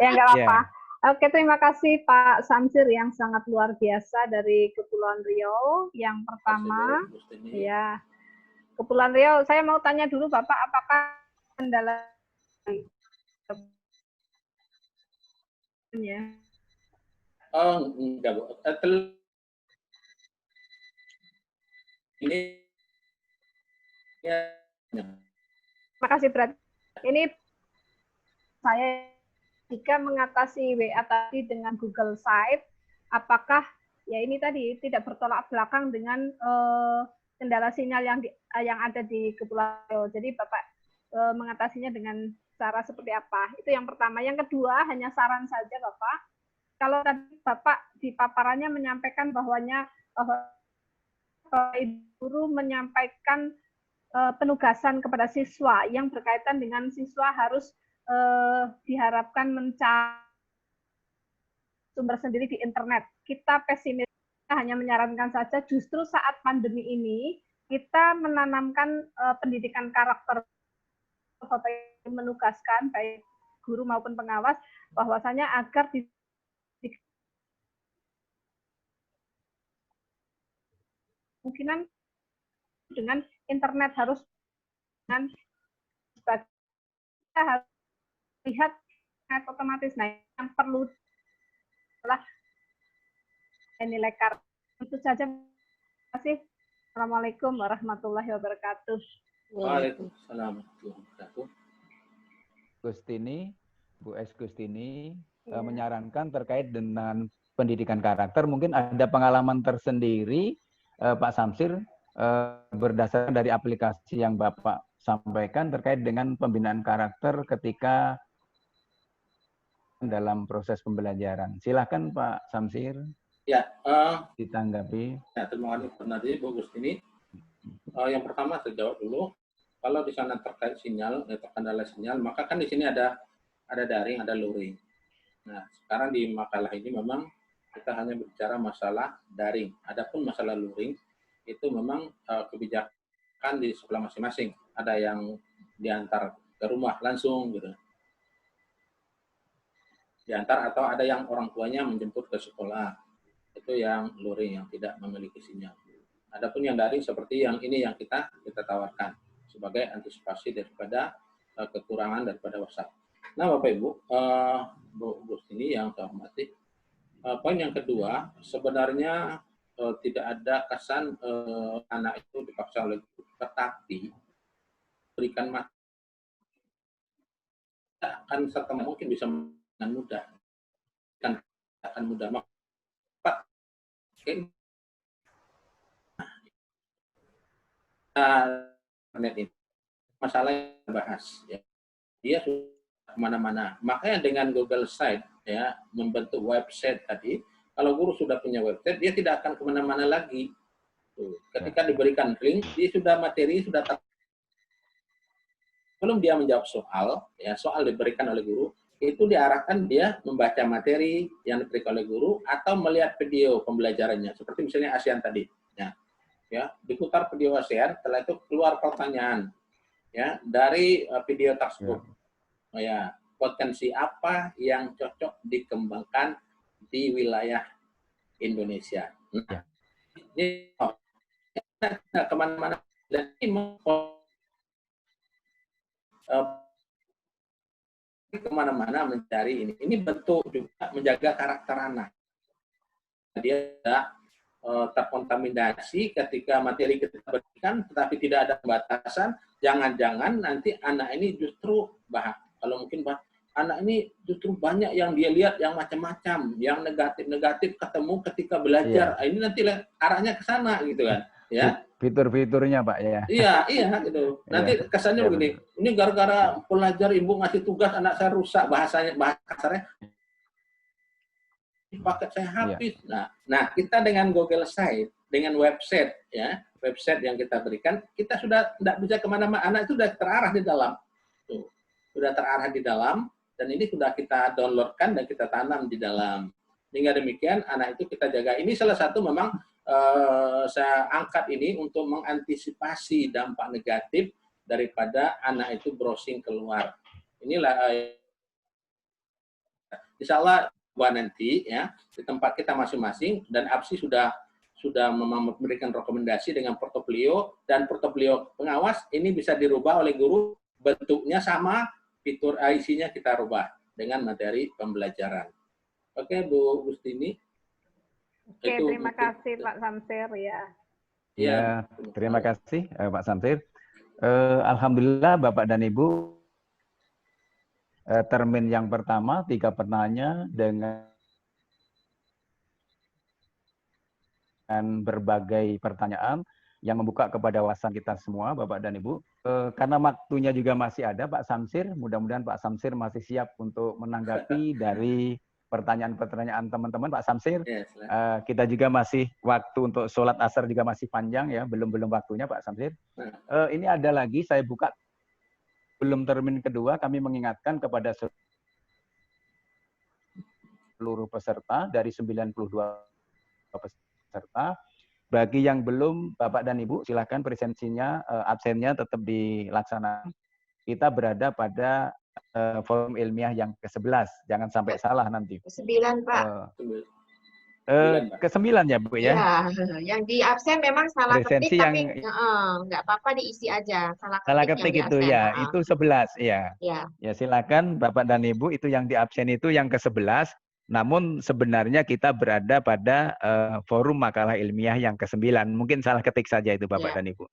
Ya, nggak apa-apa. Ya. Oke, terima kasih Pak Samsir yang sangat luar biasa dari Kepulauan Riau. Yang pertama, ya, Kepulauan Riau, saya mau tanya dulu Bapak, apakah kendala ya? Oh, enggak, Bu. Ini ya. Terima kasih Brad. Ini saya jika mengatasi WA tadi dengan Google Site, apakah ya ini tadi tidak bertolak belakang dengan kendala sinyal yang ada di Kepulauan Riau. Jadi Bapak mengatasinya dengan cara seperti apa? Itu yang pertama. Yang kedua, hanya saran saja Bapak. Kalau tadi Bapak di paparannya menyampaikan bahwanya ibu guru menyampaikan penugasan kepada siswa yang berkaitan dengan siswa harus diharapkan mencari sumber sendiri di internet. Kita pesimis, kita hanya menyarankan saja justru saat pandemi ini kita menanamkan pendidikan karakter, menugaskan baik guru maupun pengawas bahwasanya agar kemungkinan dengan internet harus dengan kita harus lihat otomatis. Nah, yang perlu adalah nilai karakter. Itu saja. Terima kasih. Assalamualaikum warahmatullahi wabarakatuh. Waalaikumsalam warahmatullahi wabarakatuh. Gustini, Bu S. Gustini menyarankan terkait dengan pendidikan karakter. Mungkin ada pengalaman tersendiri, Pak Samsir, berdasarkan dari aplikasi yang Bapak sampaikan terkait dengan pembinaan karakter ketika dalam proses pembelajaran. Silakan Pak Samsir. Ya, ditanggapi. Ya, terima kasih tadi Bu Gustini. Yang pertama saya jawab dulu. Kalau di sana terkait sinyal, terkendala sinyal, maka kan di sini ada daring, ada luring. Nah, sekarang di makalah ini memang kita hanya bicara masalah daring. Adapun masalah luring itu memang kebijakan di sekolah masing-masing. Ada yang diantar ke rumah langsung gitu. Diantar atau ada yang orang tuanya menjemput ke sekolah. Itu yang luring, yang tidak memiliki sinyal. Adapun yang daring seperti yang ini yang kita tawarkan sebagai antisipasi daripada kekurangan daripada WhatsApp. Nah, Bapak Ibu, Bu Gustini yang saya hormati, poin yang kedua, sebenarnya tidak ada kesan anak itu dipaksa oleh guru, tetapi berikan materi akan serta mungkin bisa dengan mudah, akan mudah. Internet ini masalah yang bahas ya. Dia sudah kemana-mana. Makanya dengan Google Site ya membentuk website tadi, kalau guru sudah punya website dia tidak akan kemana-mana lagi. Tuh. Ketika diberikan link, dia sudah materi sudah belum dia menjawab soal ya, soal diberikan oleh guru itu diarahkan dia membaca materi yang diberikan oleh guru atau melihat video pembelajarannya seperti misalnya ASEAN tadi ya diputar video ASEAN, setelah itu keluar pertanyaan ya dari video tersebut ya potensi apa yang cocok dikembangkan di wilayah Indonesia. Nah, ini kemana-mana dan ini kemana-mana mencari ini. Ini bentuk juga menjaga karakter anak. Dia tidak terkontaminasi ketika materi kita berikan, tetapi tidak ada pembatasan. Jangan-jangan nanti anak ini justru kalau mungkin anak ini justru banyak yang dia lihat yang macam-macam, yang negatif-negatif ketemu ketika belajar. Ini nanti arahnya ke sana gitu kan. Ya. Fitur-fiturnya Pak ya. Iya gitu. Nanti kesannya begini, ini gara-gara pelajar ibu ngasih tugas anak saya rusak bahasa kasarnya. Paket saya habis. Nah, kita dengan Google Site, dengan website ya, website yang kita berikan, kita sudah tidak bisa kemana-mana. Anak itu sudah terarah di dalam. Tuh. Sudah terarah di dalam dan ini sudah kita downloadkan dan kita tanam di dalam Sehingga demikian anak itu kita jaga. Ini salah satu memang saya angkat ini untuk mengantisipasi dampak negatif daripada anak itu browsing keluar. Inilah insya Allah nanti ya di tempat kita masing-masing, dan APSI sudah memberikan rekomendasi dengan portofolio, dan portofolio pengawas ini bisa dirubah oleh guru, bentuknya sama, fitur isinya kita rubah dengan materi pembelajaran. Oke, Bu Gustini. Oke, terima kasih Pak Samsir ya. Ya, terima kasih Pak Samsir. Alhamdulillah Bapak dan Ibu, termin yang pertama 3 pertanyaan dengan berbagai pertanyaan yang membuka kepada wawasan kita semua, Bapak dan Ibu. Karena waktunya juga masih ada, Pak Samsir, mudah-mudahan Pak Samsir masih siap untuk menanggapi dari pertanyaan-pertanyaan teman-teman. Pak Samsir, kita juga masih waktu untuk sholat asar juga masih panjang ya, belum waktunya Pak Samsir. Ini ada lagi, saya buka belum termin kedua, kami mengingatkan kepada seluruh peserta dari 92 peserta. Bagi yang belum, Bapak dan Ibu, silakan presensinya, absennya tetap dilaksanakan. Kita berada pada forum ilmiah yang ke-11. Jangan sampai salah nanti. Ke-9, Pak. Ke-9 ya, Bu ya? Ya, yang di absen memang salah presensi ketik, tapi yang nggak apa-apa diisi aja. Salah ketik itu ya, itu 11 ya. Ya, silakan Bapak dan Ibu, itu yang di absen itu yang ke-11. Namun sebenarnya kita berada pada forum makalah ilmiah yang ke-9. Mungkin salah ketik saja itu Bapak dan Ibu.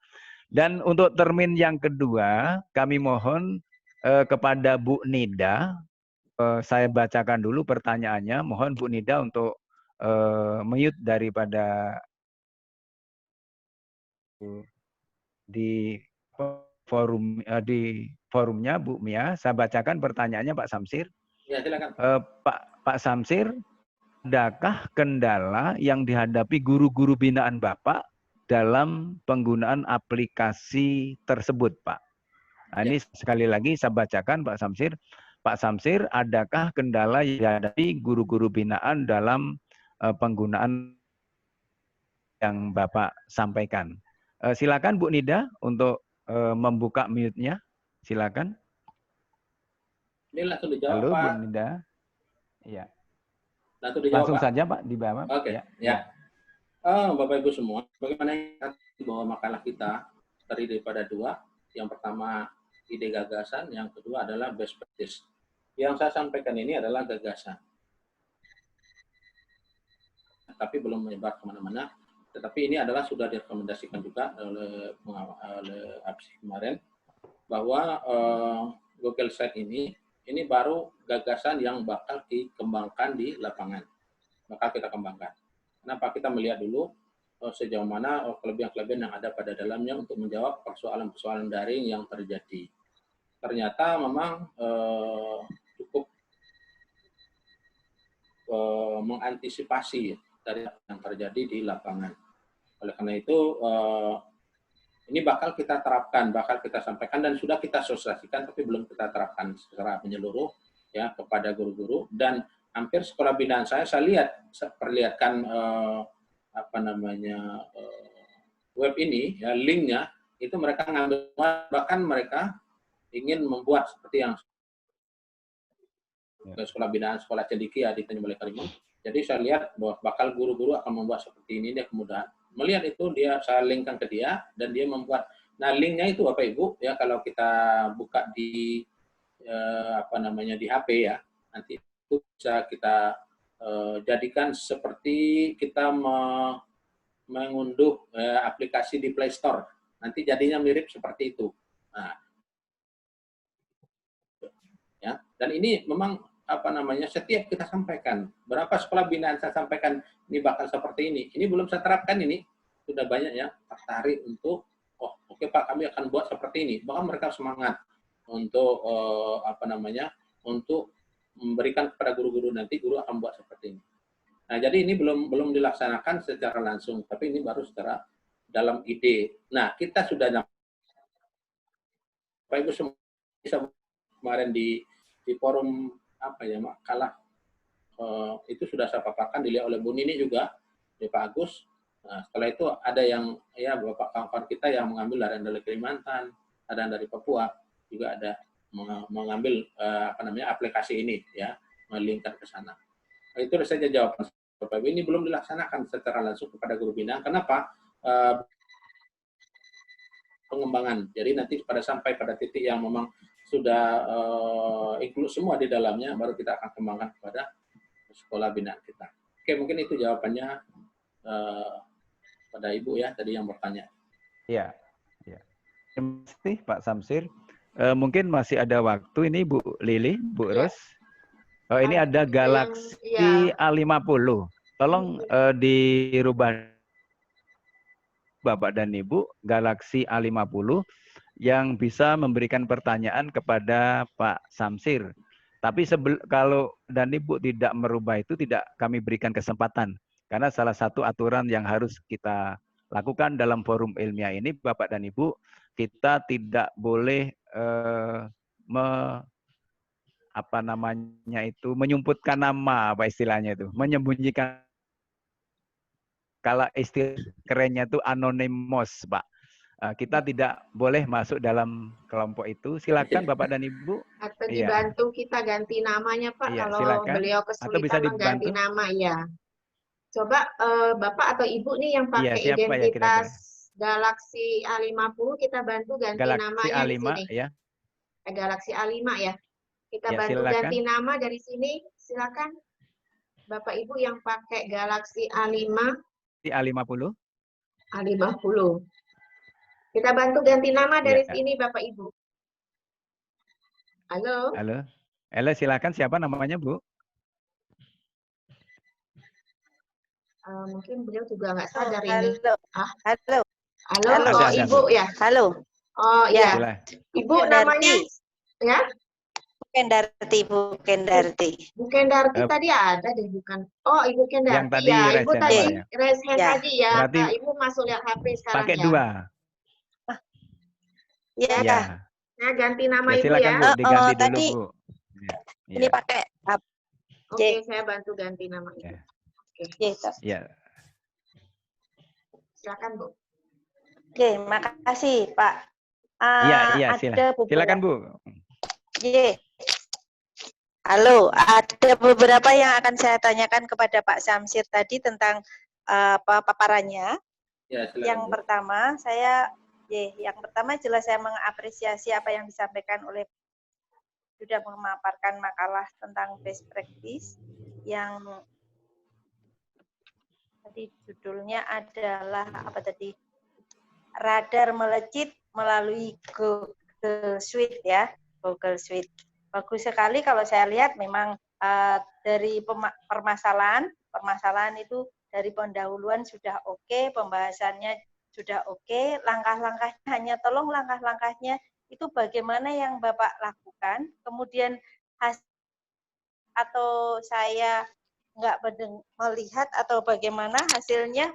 Dan untuk termin yang kedua, kami mohon kepada Bu Nida, saya bacakan dulu pertanyaannya. Mohon Bu Nida untuk mute daripada di forumnya Bu Mia. Saya bacakan pertanyaannya Pak Samsir. Ya, silakan. Pak Samsir, adakah kendala yang dihadapi guru-guru binaan Bapak dalam penggunaan aplikasi tersebut, Pak? Nah, ini sekali lagi saya bacakan Pak Samsir. Pak Samsir, adakah kendala yang dihadapi guru-guru binaan dalam penggunaan yang Bapak sampaikan? Silakan Bu Nida untuk membuka mute-nya. Silakan. Ini langsung dijawab, halo, Pak. Bu Nida. Iya. Langsung Pak. Saja, Pak, di bawah. Oke, ya. Bapak Ibu semua, bagaimana bahwa makalah kita terdiri daripada 2. Yang pertama ide gagasan, yang kedua adalah best practice. Yang saya sampaikan ini adalah gagasan. Tapi belum menyebar kemana-mana. Tetapi ini adalah sudah direkomendasikan juga oleh APSI kemarin, bahwa Google Site ini baru gagasan yang bakal dikembangkan di lapangan. Bakal kita kembangkan. Kenapa? Kita melihat dulu sejauh mana kelebihan-kelebihan yang ada pada dalamnya untuk menjawab persoalan-persoalan daring yang terjadi. Ternyata memang cukup mengantisipasi dari yang terjadi di lapangan. Oleh karena itu, ini bakal kita terapkan, bakal kita sampaikan, dan sudah kita sosialisasikan, tapi belum kita terapkan secara menyeluruh ya kepada guru-guru. Dan hampir sekolah binaan saya perlihatkan web ini, ya linknya, itu mereka ngambil, bahkan mereka ingin membuat seperti yang sekolah binaan, sekolah cendekia di Tanjung Balai Karimun. Jadi saya lihat bahwa bakal guru-guru akan membuat seperti ini, dia kemudahan. Melihat itu, saya linkkan ke dia, dan dia membuat. Nah, linknya itu Bapak Ibu, ya kalau kita buka di di HP ya, nanti itu bisa kita jadikan seperti kita mengunduh aplikasi di Play Store. Nanti jadinya mirip seperti itu. Nah, ya, dan ini memang setiap kita sampaikan, berapa sekolah binaan saya sampaikan ini bakal seperti ini. Ini belum saya terapkan, ini sudah banyak ya tertarik untuk oke Pak, kami akan buat seperti ini. Bahkan mereka semangat untuk untuk memberikan kepada guru-guru, nanti guru akan buat seperti ini. Nah, jadi ini belum dilaksanakan secara langsung, tapi ini baru secara dalam ide. Nah, kita sudah Pak Ibu semua kemarin di forum makalah itu sudah saya paparkan, dilihat oleh Bu Nini juga, di Pak Agus. Nah, setelah itu ada yang ya Bapak kawan-kawan kita yang mengambil dari Kalimantan, ada yang dari Papua, juga ada mengambil aplikasi ini ya, melingkar ke sana. Nah, itu saja jawaban Bapak Ibu. Ini belum dilaksanakan secara langsung kepada guru binaan. Kenapa? Pengembangan. Jadi nanti sampai pada titik yang memang sudah include semua di dalamnya, baru kita akan kembangkan kepada sekolah binaan kita. Oke, mungkin itu jawabannya pada Ibu ya, tadi yang bertanya. Iya. Ya. Terima kasih Pak Samsir. Mungkin masih ada waktu ini Bu Lili, Bu Ros. Oh, ini ada Galaxy A50. Tolong dirubah Bapak dan Ibu, Galaxy A50 yang bisa memberikan pertanyaan kepada Pak Samsir. Tapi kalau dan Ibu tidak merubah itu, tidak kami berikan kesempatan. Karena salah satu aturan yang harus kita lakukan dalam forum ilmiah ini, Bapak dan Ibu, kita tidak boleh menyumputkan nama, apa istilahnya itu, menyembunyikan. Kalau istilah kerennya itu anonymous, Pak. Kita tidak boleh masuk dalam kelompok itu. Silakan Bapak dan Ibu. Atau dibantu kita ganti namanya, Pak, kalau silakan. beliau kesulitan mengganti nama, ya. Coba Bapak atau Ibu nih yang pakai identitas Galaxy A50, kita bantu ganti namanya A5, di sini. Ya. Galaxy A5 ya. Kita bantu silakan. ganti nama dari sini. Silakan. Bapak Ibu yang pakai Galaxy A5. A50. A50. Kita bantu ganti nama dari sini Bapak Ibu. Halo. Halo, silakan, siapa namanya, Bu? Mungkin beliau juga nggak sadar ini. Halo. Oh, Ibu ya. Halo. Oh ya. Ibu namanya ya? Bu Kendarti tadi ada deh, bukan? Oh, Ibu Kendarti yang tadi ya. Ibu tadi raise hand tadi ya. Berarti Ibu masuk lihat HP sekarang pakai ya. dua. Ya. Nah, ganti nama Ibu silakan, ya. Bu, diganti dulu, tadi, Bu. Ini pakai Oke, saya bantu ganti nama Ibu. Ya. Silakan, Bu. Oke, makasih, Pak. Iya, silakan, Bu. Halo, ada beberapa yang akan saya tanyakan kepada Pak Samsir tadi tentang paparannya. Ya, silakan, yang pertama jelas saya mengapresiasi apa yang disampaikan oleh sudah memaparkan makalah tentang best practice yang tadi judulnya adalah radar melejit melalui Google Suite ya, Google Suite. Bagus sekali kalau saya lihat memang dari permasalahan itu dari pendahuluan sudah oke, pembahasannya sudah oke, langkah-langkahnya hanya tolong langkah-langkahnya itu bagaimana yang Bapak lakukan, kemudian atau saya nggak melihat atau bagaimana hasilnya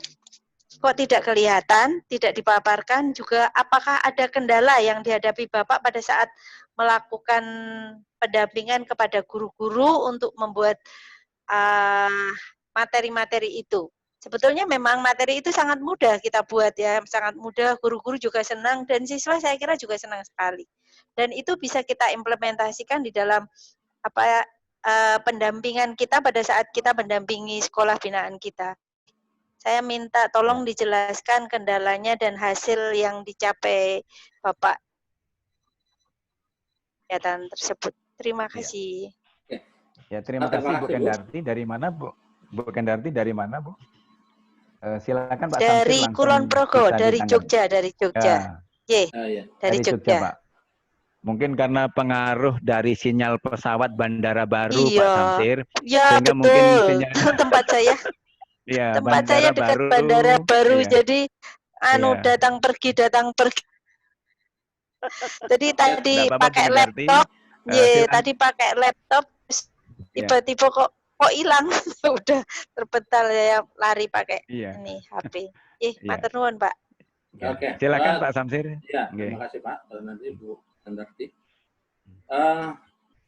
kok tidak kelihatan, tidak dipaparkan juga, apakah ada kendala yang dihadapi Bapak pada saat melakukan pendampingan kepada guru-guru untuk membuat materi-materi itu. Sebetulnya memang materi itu sangat mudah kita buat ya, sangat mudah, guru-guru juga senang dan siswa saya kira juga senang sekali. Dan itu bisa kita implementasikan di dalam pendampingan kita pada saat kita mendampingi sekolah binaan kita. Saya minta tolong dijelaskan kendalanya dan hasil yang dicapai Bapak kegiatan tersebut. Terima kasih. Ya, terima kasih Bu Kendarti. Dari mana, Bu? Bu Kendarti dari mana, Bu? Silakan Pak Samsir. Dari Kulon Progo, dari Jogja, dari Jogja. Dari Jogja, Pak. Mungkin karena pengaruh dari sinyal pesawat bandara baru, Pak Samsir. Ya, sehingga betul. Mungkin sinyal... tempat saya. Ya, tempat saya dekat bandara baru, jadi datang pergi. Jadi tadi pakai laptop, tadi pakai laptop, tiba-tiba kok hilang, udah terpental ya lari pakai ini HP. Matur nuwun, Pak. Oke. Silakan Pak Samsir. Ya, terima kasih Pak. Nanti Bu Kendarti.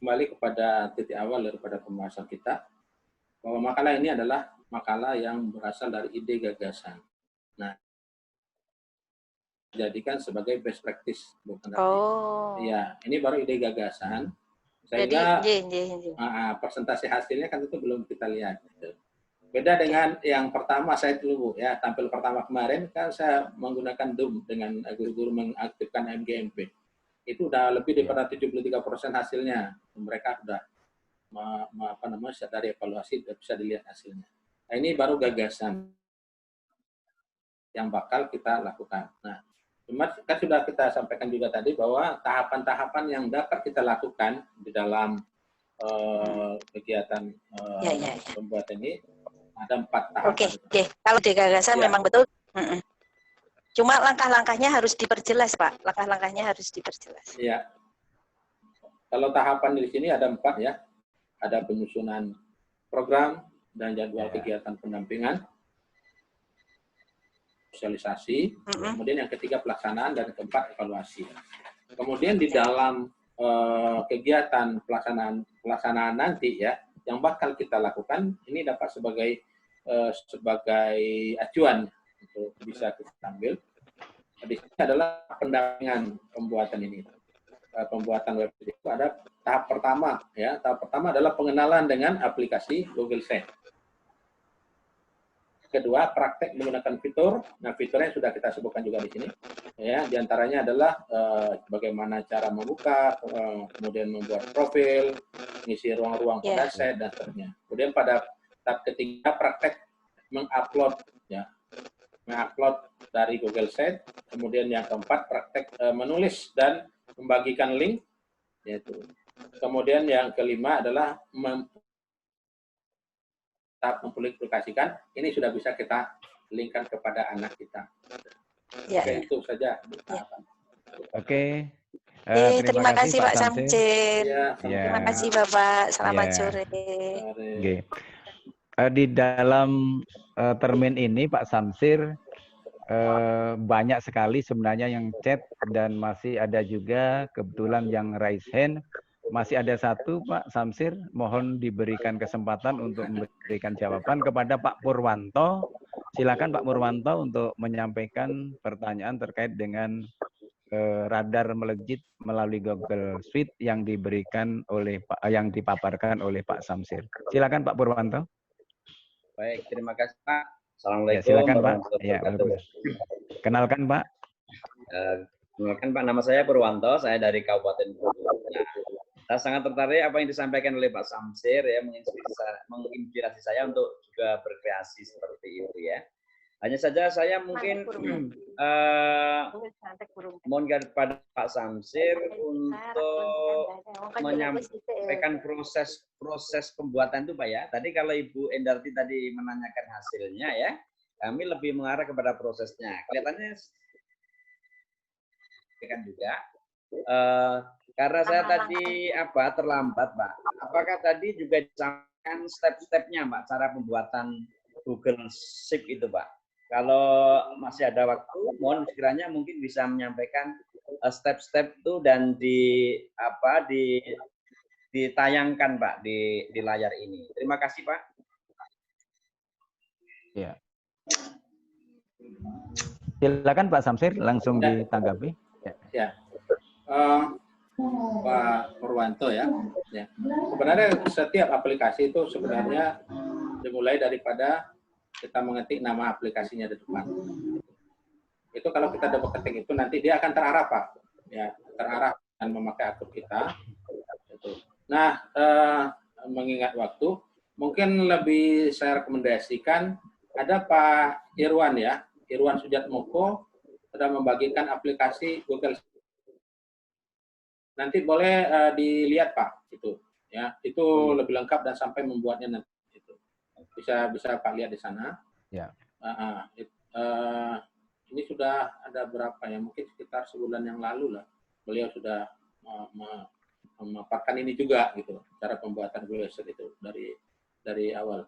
Kembali kepada titik awal daripada pembahasan kita. bahwa makalah ini adalah makalah yang berasal dari ide gagasan. Nah, jadikan sebagai best practice, bukan ya, ini baru ide gagasan. Sehingga presentasi hasilnya kan itu belum kita lihat. Gitu. Beda dengan yang pertama saya dulu ya, tampil pertama kemarin kan saya menggunakan Zoom dengan guru-guru mengaktifkan MGMP. Itu udah lebih daripada 73% hasilnya. Mereka sudah dari evaluasi bisa dilihat hasilnya. Nah, ini baru gagasan yang bakal kita lakukan. Nah, cuma kan sudah kita sampaikan juga tadi bahwa tahapan-tahapan yang dapat kita lakukan di dalam kegiatan pembuat ini ada 4 tahapan. Oke. Kalau di gagasan memang betul. Cuma langkah-langkahnya harus diperjelas, Pak. Langkah-langkahnya harus diperjelas. Iya. Kalau tahapan di sini ada 4 ya. Ada penyusunan program dan jadwal kegiatan pendampingan, sosialisasi, kemudian yang ketiga pelaksanaan, dan keempat evaluasi. Kemudian di dalam kegiatan pelaksanaan nanti ya, yang bakal kita lakukan ini dapat sebagai acuan untuk bisa kita ambil. Di sini adalah pendampingan pembuatan ini. Pembuatan website itu ada tahap pertama ya. Tahap pertama adalah pengenalan dengan aplikasi Google Sheet. Kedua, praktek menggunakan fitur. Nah, fiturnya sudah kita sebutkan juga di sini. Ya, di antaranya adalah bagaimana cara membuka, kemudian membuat profil, mengisi ruang-ruang pada set dan seterusnya. Kemudian pada tahap ketiga, praktek mengupload ya. Mengupload dari Google Sheet. Kemudian yang keempat, praktek menulis dan membagikan link, yaitu. Kemudian yang kelima adalah mempublikasikan. Ini sudah bisa kita linkkan kepada anak kita. Oke, itu saja. Oke. Terima kasih Pak Samsir. Terima kasih Bapak. Selamat sore. Oke. Di dalam termin ini Pak Samsir banyak sekali sebenarnya yang chat dan masih ada juga kebetulan yang raise hand. Masih ada satu Pak Samsir, mohon diberikan kesempatan untuk memberikan jawaban kepada Pak Purwanto. Silakan Pak Purwanto untuk menyampaikan pertanyaan terkait dengan radar melejit melalui Google Suite yang diberikan oleh yang dipaparkan oleh Pak Samsir. Silakan Pak Purwanto. Baik, terima kasih Pak. Assalamualaikum. Ya, silakan Pak. Ya, kenalkan Pak. Kenalkan Pak, nama saya Purwanto, saya dari Kabupaten Bogor. Saya sangat tertarik apa yang disampaikan oleh Pak Samsir ya, menginspirasi saya untuk juga berkreasi seperti itu ya. Hanya saja saya mungkin mohon kepada Pak Samsir untuk menyampaikan proses pembuatan itu Pak ya. Tadi kalau Ibu Endarti tadi menanyakan hasilnya ya, kami lebih mengarah kepada prosesnya. Kelihatannya kan juga karena saya tadi terlambat Pak. Apakah tadi juga disampaikan step-stepnya Pak, cara pembuatan Google Sheet itu Pak? Kalau masih ada waktu, mohon sekiranya mungkin bisa menyampaikan step-step itu dan ditayangkan Pak di layar ini. Terima kasih Pak. Ya. Silakan Pak Samsir langsung ditanggapi. Ya. Pak Purwanto ya. Sebenarnya setiap aplikasi itu sebenarnya dimulai daripada kita mengetik nama aplikasinya di depan. Itu kalau kita double ketik itu nanti dia akan terarah Pak. Ya, terarah dan memakai akun kita. Nah, mengingat waktu, mungkin lebih saya rekomendasikan ada Pak Irwan ya, Irwan Sujatmoko sedang membagikan aplikasi Google. Nanti boleh dilihat Pak, itu ya, itu lebih lengkap dan sampai membuatnya nanti. Bisa Pak lihat di sana. Ya. Ini sudah ada berapa ya? Mungkin sekitar sebulan yang lalu lah. Beliau sudah memaparkan ini juga gitu, cara pembuatan Google Sheet itu dari awal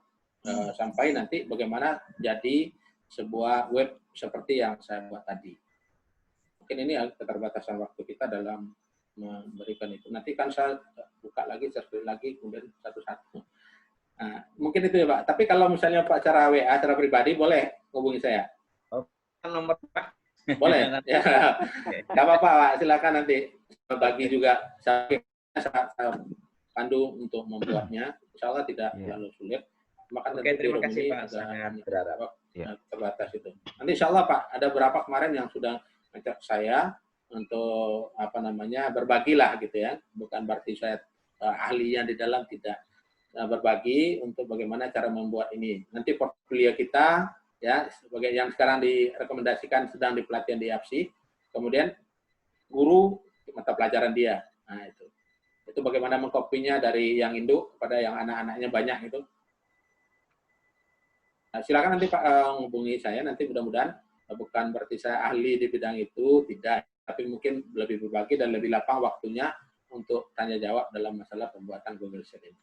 sampai nanti bagaimana jadi sebuah web seperti yang saya buat tadi. Mungkin ini keterbatasan waktu kita dalam memberikan itu. Nanti kan saya buka lagi, saya lagi kemudian satu-satu. Nah, mungkin itu ya Pak. Tapi kalau misalnya Pak cara WA, cara pribadi, boleh hubungi saya. Oh, nomor Pak. Boleh. Ya. Gak apa-apa Pak, silakan nanti bagi juga. Saya pandu untuk membuatnya. Insya Allah tidak terlalu sulit. Maka Oke, terima kasih Pak. Sangat berharap. Terbatas itu. Nanti Insya Allah Pak, ada berapa kemarin yang sudah ngecek saya untuk apa namanya berbagilah gitu ya. Bukan berarti saya ahlinya di dalam, tidak. Berbagi untuk bagaimana cara membuat ini. Nanti portfolio kita ya sebagai yang sekarang direkomendasikan sedang di pelatihan di APSI, kemudian guru mata pelajaran dia. Nah itu bagaimana mengkopinya dari yang induk kepada yang anak-anaknya banyak itu. Nah, silakan nanti Pak menghubungi saya, nanti mudah-mudahan bukan berarti saya ahli di bidang itu, tidak, tapi mungkin lebih berbagi dan lebih lapang waktunya untuk tanya jawab dalam masalah pembuatan Google Sheet ini.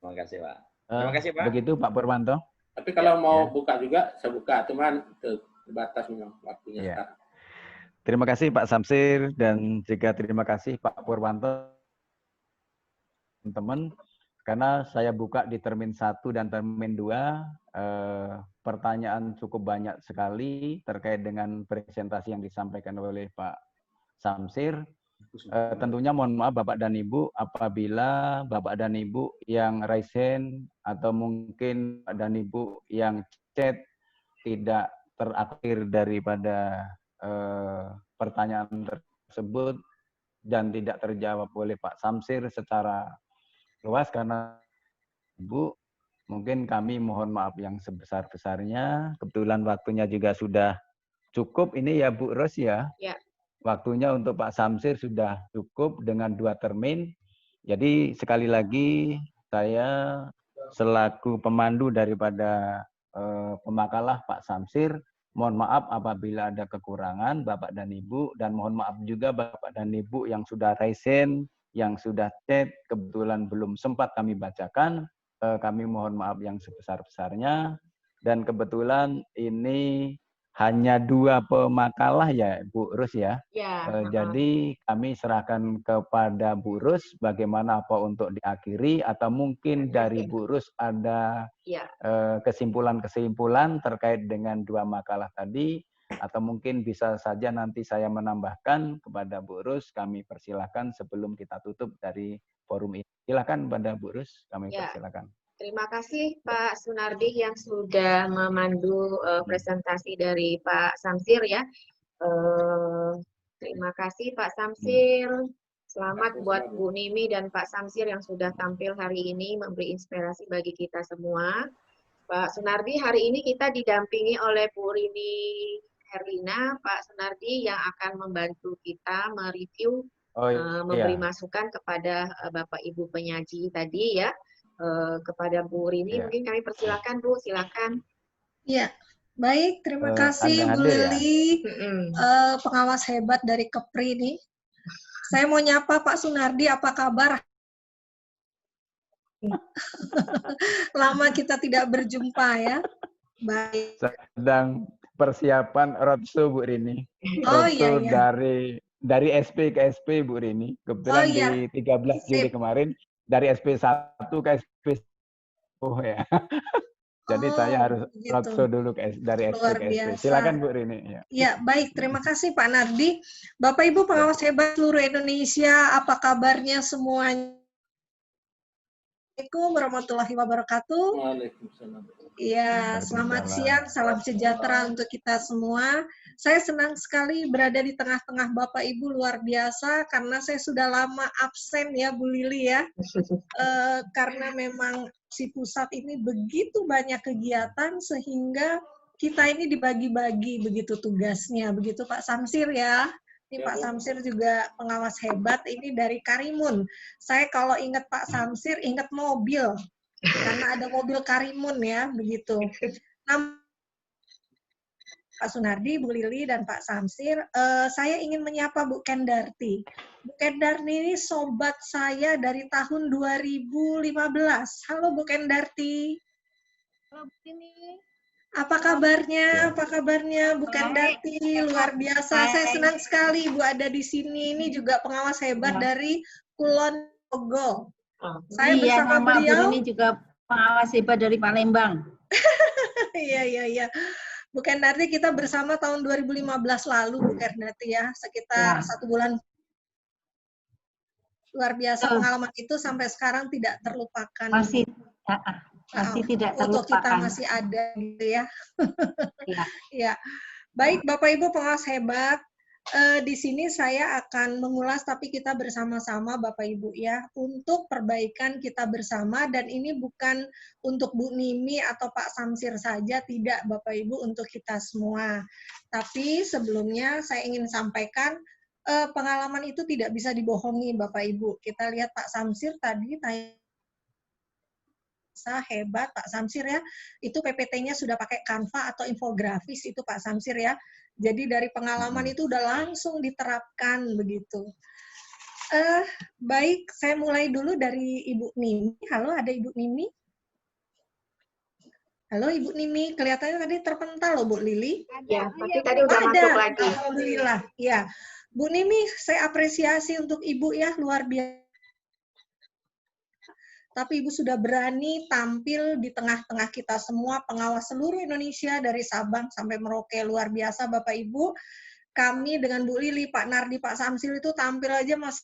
Terima kasih Pak. Terima kasih Pak. Begitu Pak Purwanto. Tapi kalau mau buka juga, saya buka. Cuman terbatas memang waktunya sekarang. Terima kasih Pak Samsir dan juga terima kasih Pak Purwanto. Teman-teman, karena saya buka di termin 1 dan termin 2, pertanyaan cukup banyak sekali terkait dengan presentasi yang disampaikan oleh Pak Samsir. Tentunya mohon maaf Bapak dan Ibu apabila Bapak dan Ibu yang raise hand atau mungkin Bapak dan Ibu yang chat tidak terakhir daripada pertanyaan tersebut dan tidak terjawab oleh Pak Samsir secara luas karena Ibu, mungkin kami mohon maaf yang sebesar-besarnya. Kebetulan waktunya juga sudah cukup ini ya Bu Ros ya. Ya. Waktunya untuk Pak Samsir sudah cukup dengan 2 termin. Jadi sekali lagi saya selaku pemandu daripada pemakalah Pak Samsir, mohon maaf apabila ada kekurangan Bapak dan Ibu, dan mohon maaf juga Bapak dan Ibu yang sudah raise hand, yang sudah chat, kebetulan belum sempat kami bacakan. Kami mohon maaf yang sebesar-besarnya. Dan kebetulan ini hanya 2 pemakalah ya Bu Rus ya. Jadi kami serahkan kepada Bu Rus bagaimana apa untuk diakhiri atau mungkin dari Bu Rus ada kesimpulan-kesimpulan terkait dengan 2 makalah tadi atau mungkin bisa saja nanti saya menambahkan kepada Bu Rus, kami persilakan sebelum kita tutup dari forum ini. Silakan pada Bu Rus, kami persilakan. Terima kasih Pak Sunardi yang sudah memandu presentasi dari Pak Samsir ya. Terima kasih Pak Samsir. Selamat buat Bu Nimi dan Pak Samsir yang sudah tampil hari ini memberi inspirasi bagi kita semua. Pak Sunardi, hari ini kita didampingi oleh Bu Rini Herlina, Pak Sunardi yang akan membantu kita mereview, memberi masukan kepada Bapak Ibu penyaji tadi ya. Kepada Bu Rini, mungkin kami persilakan Bu, silakan. Ya, baik, terima kasih Bu Lili, pengawas hebat dari Kepri ini. Saya mau nyapa Pak Sunardi, apa kabar? Lama kita tidak berjumpa ya. Baik. Sedang persiapan roadshow Bu Rini. Roadshow dari SP ke SP Bu Rini. Kebetulan di 13 Juli kemarin. Dari SP1 ke SP ya. Jadi saya harus roadshow dulu dari SP ke SP. Silakan Bu Rini. Ya, baik. Terima kasih Pak Nardi. Bapak Ibu pengawas hebat seluruh Indonesia, apa kabarnya semuanya? Assalamualaikum warahmatullahi wabarakatuh. Waalaikumsalam. Ya, selamat siang, salam sejahtera untuk kita semua. Saya senang sekali berada di tengah-tengah Bapak Ibu, luar biasa, karena saya sudah lama absen ya Bu Lili ya. Karena memang si pusat ini begitu banyak kegiatan, sehingga kita ini dibagi-bagi begitu tugasnya, begitu Pak Samsir ya. Ini Pak Samsir juga pengawas hebat, ini dari Karimun. Saya kalau ingat Pak Samsir, ingat mobil. Karena ada mobil Karimun ya, begitu. Pak Sunardi, Bu Lili, dan Pak Samsir, saya ingin menyapa Bu Kendarti. Bu Kendarti ini sobat saya dari tahun 2015. Halo Bu Kendarti. Halo Bu Lili. Apa kabarnya? Apa kabarnya Bu Kendarti? Luar biasa. Saya senang sekali Bu ada di sini. Ini juga pengawas hebat dari Kulon Progo. Saya iya, bersama nama Bu beliau. Nini juga pengawas hebat dari Palembang. Iya. Bu Kendarti kita bersama tahun 2015 lalu, Bu Kendarti ya, sekitar 1 bulan. Luar biasa pengalaman itu sampai sekarang tidak terlupakan. Masih tidak Foto kita terlupakan. masih ada gitu ya. Iya. Ya. Baik Bapak Ibu pengawas hebat, di sini saya akan mengulas tapi kita bersama-sama Bapak Ibu ya untuk perbaikan kita bersama, dan ini bukan untuk Bu Nimi atau Pak Samsir saja, tidak Bapak Ibu, untuk kita semua. Tapi sebelumnya saya ingin sampaikan pengalaman itu tidak bisa dibohongi Bapak Ibu. Kita lihat Pak Samsir tadi hebat Pak Samsir ya, itu PPT-nya sudah pakai Canva atau infografis itu Pak Samsir ya. Jadi dari pengalaman itu udah langsung diterapkan begitu. Baik, saya mulai dulu dari Ibu Nimi. Halo, ada Ibu Nimi? Halo Ibu Nimi, kelihatannya tadi terpental loh Bu Lili. Ya, tapi tadi udah masuk lagi. Alhamdulillah. Ya, Bu Nimi, saya apresiasi untuk Ibu ya, luar biasa. Tapi Ibu sudah berani tampil di tengah-tengah kita semua, pengawas seluruh Indonesia dari Sabang sampai Merauke, luar biasa Bapak Ibu. Kami dengan Bu Lili, Pak Nardi, Pak Samsil itu tampil aja masih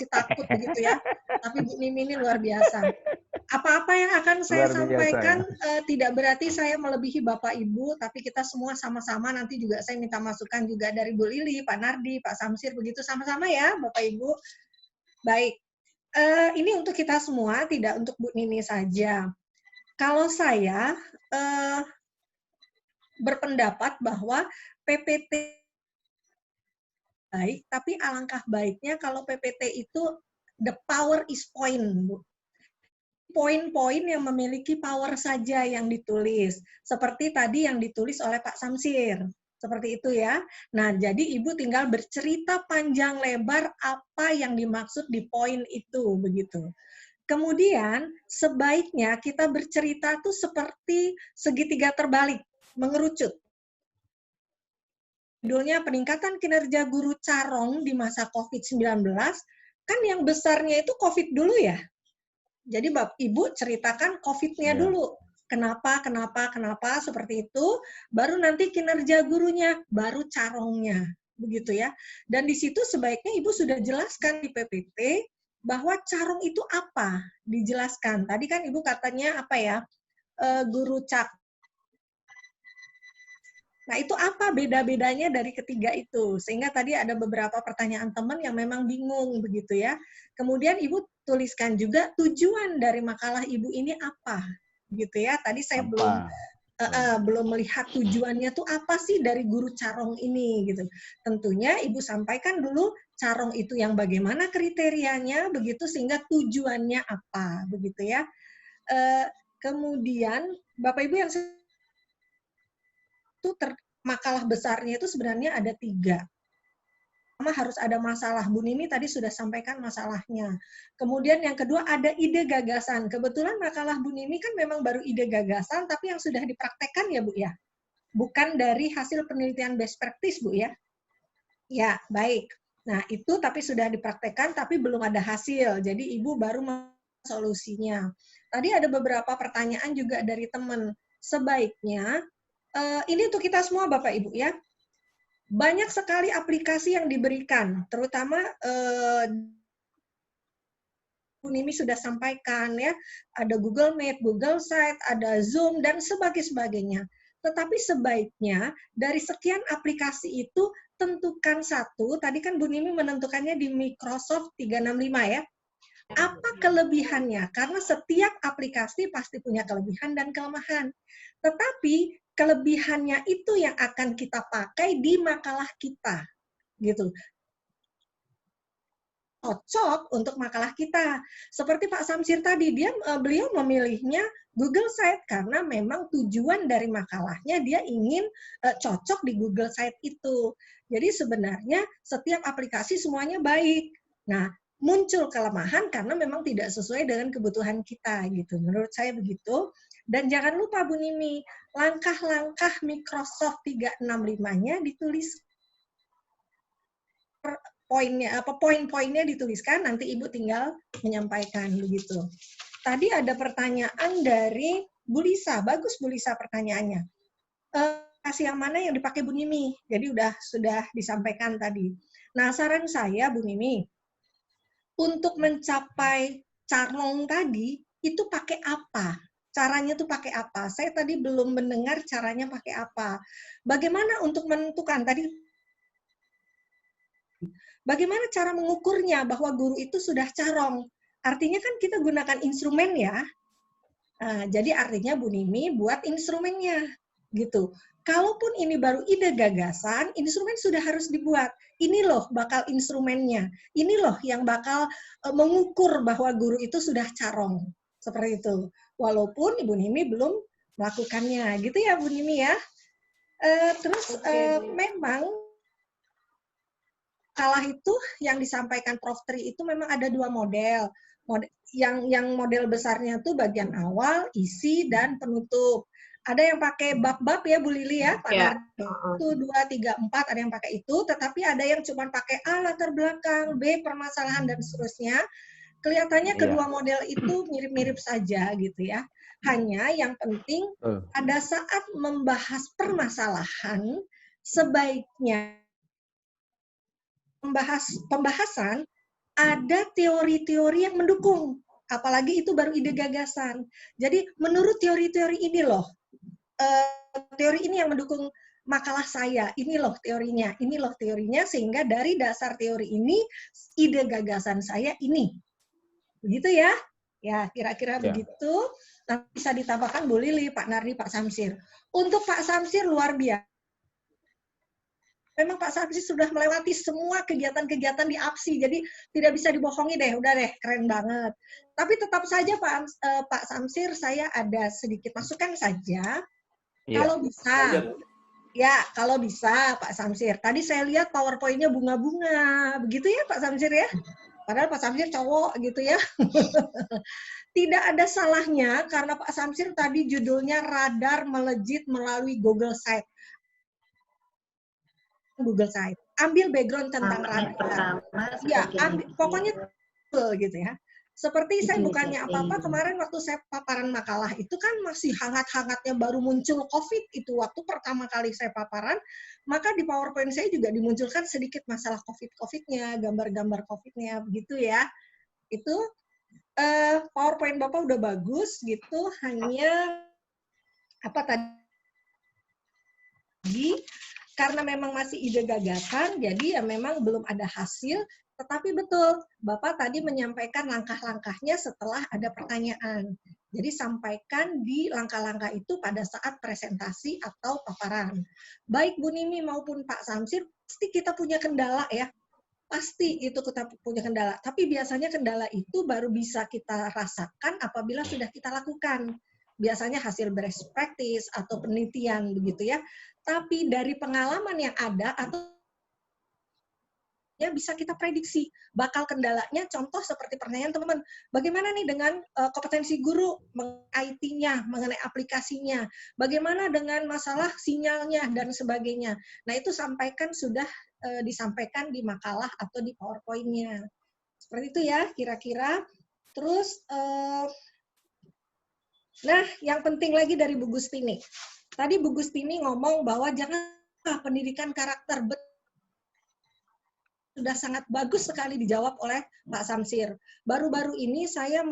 takut begitu ya. Tapi Bu Nimi ini luar biasa. Apa-apa yang akan saya sampaikan tidak berarti saya melebihi Bapak Ibu, tapi kita semua sama-sama, nanti juga saya minta masukan juga dari Bu Lili, Pak Nardi, Pak Samsir, begitu sama-sama ya Bapak Ibu. Baik. Ini untuk kita semua, tidak untuk Bu Nini saja. Kalau saya berpendapat bahwa PPT baik, tapi alangkah baiknya kalau PPT itu the power is point, Bu. Poin-poin yang memiliki power saja yang ditulis. Seperti tadi yang ditulis oleh Pak Samsir. Seperti itu ya. Nah, jadi Ibu tinggal bercerita panjang lebar apa yang dimaksud di poin itu, begitu. Kemudian, sebaiknya kita bercerita tuh seperti segitiga terbalik, mengerucut. Judulnya peningkatan kinerja guru Carong di masa COVID-19, kan yang besarnya itu COVID dulu ya. Jadi Bapak Ibu ceritakan COVID-nya dulu. Kenapa, seperti itu, baru nanti kinerja gurunya, baru Carongnya, begitu ya. Dan di situ sebaiknya Ibu sudah jelaskan di PPT bahwa Carong itu apa, dijelaskan. Tadi kan Ibu katanya apa ya, guru cak. Nah itu apa beda-bedanya dari ketiga itu, sehingga tadi ada beberapa pertanyaan teman yang memang bingung, begitu ya. Kemudian Ibu tuliskan juga tujuan dari makalah Ibu ini apa, gitu ya. Tadi saya belum melihat tujuannya tuh apa sih dari guru Carong ini gitu. Tentunya Ibu sampaikan dulu Carong itu yang bagaimana kriterianya begitu, sehingga tujuannya apa begitu ya. Kemudian Bapak Ibu yang itu makalah besarnya itu sebenarnya ada 3. Harus ada masalah. Bu Nini tadi sudah sampaikan masalahnya. Kemudian yang kedua ada ide gagasan. Kebetulan makalah Bu Nini kan memang baru ide gagasan, tapi yang sudah dipraktekkan ya Bu ya. Bukan dari hasil penelitian best practice Bu ya. Ya, baik. Nah itu tapi sudah dipraktekkan, tapi belum ada hasil. Jadi Ibu baru solusinya. Tadi ada beberapa pertanyaan juga dari teman. Sebaiknya, ini untuk kita semua Bapak Ibu ya. Banyak sekali aplikasi yang diberikan, terutama Bu Nimi sudah sampaikan ya, ada Google Meet, Google Site, ada Zoom, dan sebagainya. Tetapi sebaiknya dari sekian aplikasi itu tentukan satu, tadi kan Bu Nimi menentukannya di Microsoft 365 ya. Apa kelebihannya? Karena setiap aplikasi pasti punya kelebihan dan kelemahan. Tetapi kelebihannya itu yang akan kita pakai di makalah kita, gitu. Cocok untuk makalah kita. Seperti Pak Samsir tadi, beliau memilihnya Google Site karena memang tujuan dari makalahnya dia ingin cocok di Google Site itu. Jadi sebenarnya setiap aplikasi semuanya baik. Nah, muncul kelemahan karena memang tidak sesuai dengan kebutuhan kita, gitu. Menurut saya begitu. Dan jangan lupa Bu Nimi, langkah-langkah Microsoft 365-nya ditulis poin-poinnya dituliskan, nanti Ibu tinggal menyampaikan begitu. Tadi ada pertanyaan dari Bu Lisa, bagus Bu Lisa pertanyaannya. Kasih yang mana yang dipakai Bu Nimi? Jadi sudah disampaikan tadi. Nah, saran saya Bu Nimi, untuk mencapai carlong tadi itu pakai apa? Caranya tuh pakai apa? Saya tadi belum mendengar caranya pakai apa. Bagaimana untuk menentukan tadi? Bagaimana cara mengukurnya bahwa guru itu sudah carong? Artinya kan kita gunakan instrumen ya. Nah, jadi artinya Bu Nimi buat instrumennya gitu. Kalaupun ini baru ide gagasan, instrumen sudah harus dibuat. Ini loh bakal instrumennya. Ini loh yang bakal mengukur bahwa guru itu sudah carong. Seperti itu. Walaupun Ibu Nimi belum melakukannya. Gitu ya Bu Nimi ya. Terus memang kalah itu yang disampaikan Prof. Tri itu memang ada dua model. Yang model besarnya tuh bagian awal, isi, dan penutup. Ada yang pakai bab-bab ya Bu Lili ya, pada itu 2, 3, 4 ada yang pakai itu, tetapi ada yang cuma pakai A latar belakang, B permasalahan dan seterusnya. Kelihatannya kedua model itu mirip-mirip saja gitu ya. Hanya yang penting pada saat membahas permasalahan sebaiknya pembahasan ada teori-teori yang mendukung, apalagi itu baru ide gagasan. Jadi menurut teori-teori ini loh, teori ini yang mendukung makalah saya, ini loh teorinya, sehingga dari dasar teori ini ide gagasan saya ini, begitu ya? Ya kira-kira begitu. Nanti bisa ditambahkan Bu Lili, Pak Nardi, Pak Samsir. Untuk Pak Samsir luar biasa. Memang Pak Samsir sudah melewati semua kegiatan-kegiatan di APSI, jadi tidak bisa dibohongi deh, udah deh, keren banget. Tapi tetap saja Pak Samsir, saya ada sedikit masukan saja, kalau bisa, kalau bisa Pak Samsir. Tadi saya lihat PowerPoint-nya bunga-bunga, begitu ya Pak Samsir ya? Padahal Pak Samsir cowok gitu ya. Tidak ada salahnya, karena Pak Samsir tadi judulnya Radar Melejit Melalui Google Site. Ambil background tentang radar. Ya, pokoknya gitu ya. Seperti saya bukannya apa-apa, kemarin waktu saya paparan makalah itu kan masih hangat-hangatnya baru muncul COVID itu waktu pertama kali saya paparan, maka di PowerPoint saya juga dimunculkan sedikit masalah COVID-nya, gambar-gambar COVID-nya, begitu ya. Itu PowerPoint Bapak udah bagus gitu, hanya apa tadi? Karena memang masih ide gagasan, jadi ya memang belum ada hasil, tetapi betul, Bapak tadi menyampaikan langkah-langkahnya setelah ada pertanyaan. Jadi sampaikan di langkah-langkah itu pada saat presentasi atau paparan. Baik Bu Nimi maupun Pak Samsir, pasti kita punya kendala ya. Pasti itu kita punya kendala. Tapi biasanya kendala itu baru bisa kita rasakan apabila sudah kita lakukan. Biasanya hasil best practice atau penelitian begitu ya. Tapi dari pengalaman yang ada atau ya bisa kita prediksi bakal kendalanya. Contoh seperti pertanyaan teman-teman, bagaimana nih dengan kompetensi guru mengenai IT-nya, mengenai aplikasinya, bagaimana dengan masalah sinyalnya dan sebagainya. Nah itu sudah disampaikan di makalah atau di PowerPoint-nya. Seperti itu ya kira-kira. Terus, nah yang penting lagi dari Bu Gustini. Tadi Bu Gustini ngomong bahwa jangan pendidikan karakter, sudah sangat bagus sekali dijawab oleh Pak Samsir. Baru-baru ini saya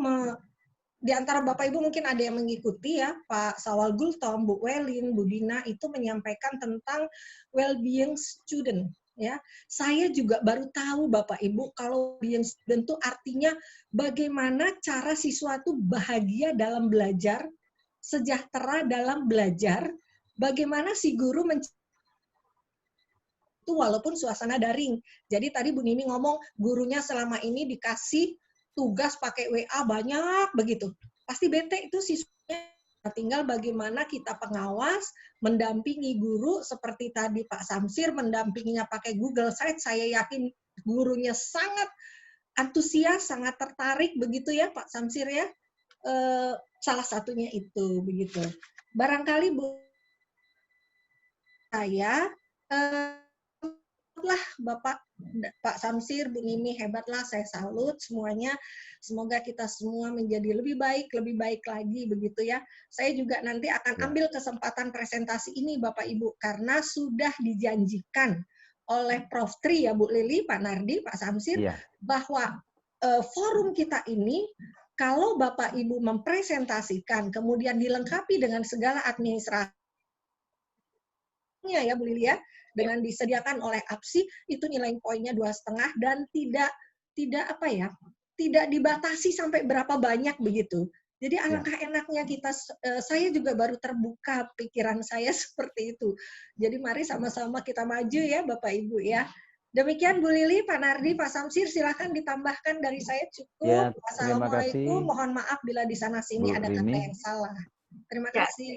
di antara Bapak Ibu mungkin ada yang mengikuti ya, Pak Sawal Gultom, Bu Welin, Bu Dina itu menyampaikan tentang well-being student. Ya, saya juga baru tahu Bapak Ibu kalau well-being student itu artinya bagaimana cara siswa itu bahagia dalam belajar, sejahtera dalam belajar, bagaimana si guru itu walaupun suasana daring. Jadi tadi Bu Nimi ngomong gurunya selama ini dikasih tugas pakai WA banyak begitu. Pasti bete itu siswanya. Tinggal bagaimana kita pengawas, mendampingi guru seperti tadi Pak Samsir mendampinginya pakai Google Site. Saya yakin gurunya sangat antusias, sangat tertarik begitu ya Pak Samsir ya. Salah satunya itu begitu. Barangkali Bu saya lah Pak Samsir, Bu Nimi, hebatlah, saya salut semuanya. Semoga kita semua menjadi lebih baik lagi begitu ya. Saya juga nanti akan ambil kesempatan presentasi ini Bapak Ibu karena sudah dijanjikan oleh Prof. Tri ya Bu Lili, Pak Nardi, Pak Samsir bahwa forum kita ini kalau Bapak Ibu mempresentasikan kemudian dilengkapi dengan segala administrasi ya Bu Lili ya, dengan disediakan oleh APSI itu nilai poinnya 2,5 dan tidak apa ya, tidak dibatasi sampai berapa banyak begitu. Jadi alangkah enaknya kita, saya juga baru terbuka pikiran saya seperti itu. Jadi mari sama-sama kita maju ya Bapak Ibu ya. Demikian Bu Lili, Pak Nardi, Pak Samsir, silakan ditambahkan dari saya cukup. Ya, terima Assalamualaikum, kasih, mohon maaf bila di sana sini Bu ada Rini. kata yang salah. Terima kasih.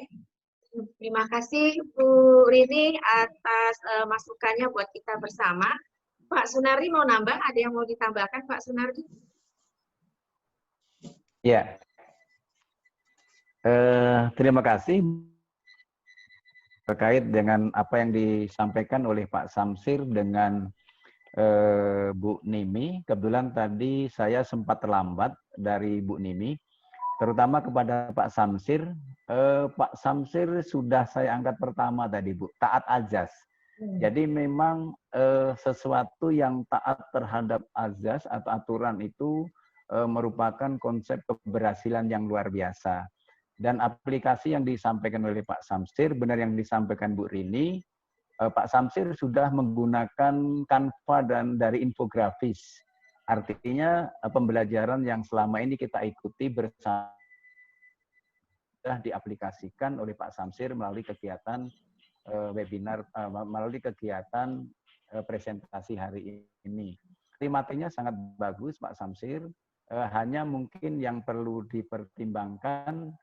Terima kasih Bu Rini atas masukannya buat kita bersama. Pak Sunardi mau nambah, ada yang mau ditambahkan Pak Sunardi? Ya, terima kasih terkait dengan apa yang disampaikan oleh Pak Samsir dengan Bu Nimi. Kebetulan tadi saya sempat terlambat dari Bu Nimi, terutama kepada Pak Samsir. Pak Samsir sudah saya angkat pertama tadi Bu, taat azas. Jadi memang sesuatu yang taat terhadap azas atau aturan itu merupakan konsep keberhasilan yang luar biasa. Dan aplikasi yang disampaikan oleh Pak Samsir, benar yang disampaikan Bu Rini, Pak Samsir sudah menggunakan Canva dan dari infografis. Artinya pembelajaran yang selama ini kita ikuti bersama sudah diaplikasikan oleh Pak Samsir melalui kegiatan webinar, melalui kegiatan presentasi hari ini. Materinya sangat bagus Pak Samsir, hanya mungkin yang perlu dipertimbangkan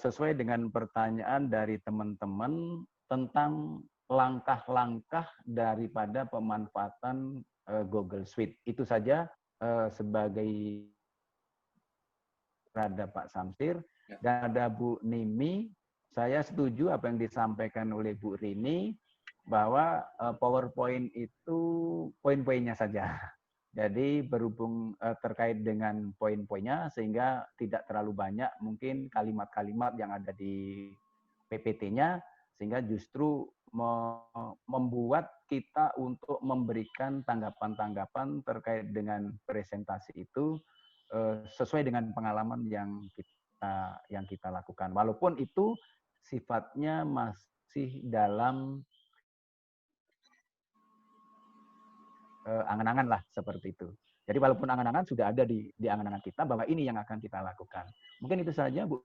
sesuai dengan pertanyaan dari teman-teman tentang langkah-langkah daripada pemanfaatan Google Suite. Itu saja sebagai terhadap Pak Samsir. Dan ada Bu Nimi, saya setuju apa yang disampaikan oleh Bu Rini, bahwa PowerPoint itu poin-poinnya saja. Jadi berhubung terkait dengan poin-poinnya, sehingga tidak terlalu banyak mungkin kalimat-kalimat yang ada di PPT-nya, sehingga justru membuat kita untuk memberikan tanggapan-tanggapan terkait dengan presentasi itu sesuai dengan pengalaman yang kita lakukan. Walaupun itu sifatnya masih dalam angan-angan lah seperti itu. Jadi walaupun angan-angan sudah ada di angan-angan kita bahwa ini yang akan kita lakukan. Mungkin itu saja Bu.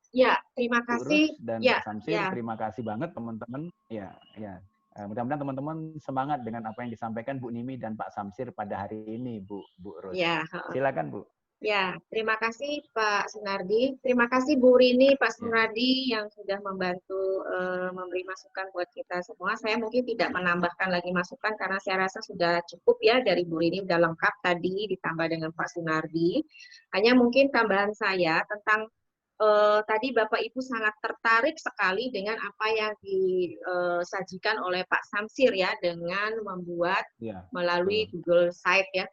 Ya, terima kasih. Bu Rus dan Pak Samsir, terima kasih banget teman-teman. Ya. Mudah-mudahan teman-teman semangat dengan apa yang disampaikan Bu Nimi dan Pak Samsir pada hari ini, Bu Rus. Ya. Silakan Bu. Ya, terima kasih Pak Sunardi. Terima kasih Bu Rini, Pak Sunardi yang sudah membantu memberi masukan buat kita semua. Saya mungkin tidak menambahkan lagi masukan karena saya rasa sudah cukup ya dari Bu Rini, sudah lengkap tadi ditambah dengan Pak Sunardi. Hanya mungkin tambahan saya tentang tadi Bapak Ibu sangat tertarik sekali dengan apa yang disajikan oleh Pak Samsir ya, dengan membuat melalui Google Site ya.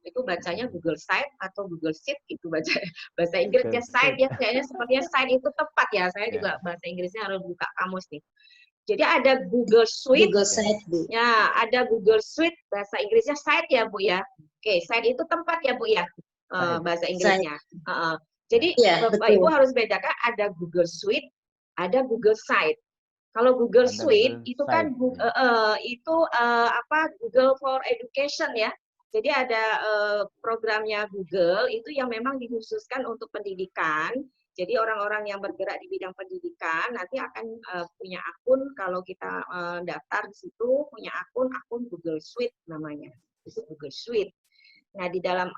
Itu bacanya Google Site atau Google Sheet itu bahasa Inggrisnya Site ya, kayaknya sepertinya Site itu tepat ya. Saya juga bahasa Inggrisnya harus buka kamus nih. Jadi ada Google Suite, ya ada Google Suite, bahasa Inggrisnya Site ya Bu ya. Oke, Site itu tempat ya Bu ya, bahasa Inggrisnya. Jadi Bapak Ibu harus bedakan, ada Google Suite, ada Google Site. Kalau Google Suite itu kan Google for Education ya. Jadi ada programnya Google itu yang memang dikhususkan untuk pendidikan. Jadi orang-orang yang bergerak di bidang pendidikan nanti akan punya akun, kalau kita daftar di situ punya akun Google Suite namanya. Itu Google Suite. Nah, di dalam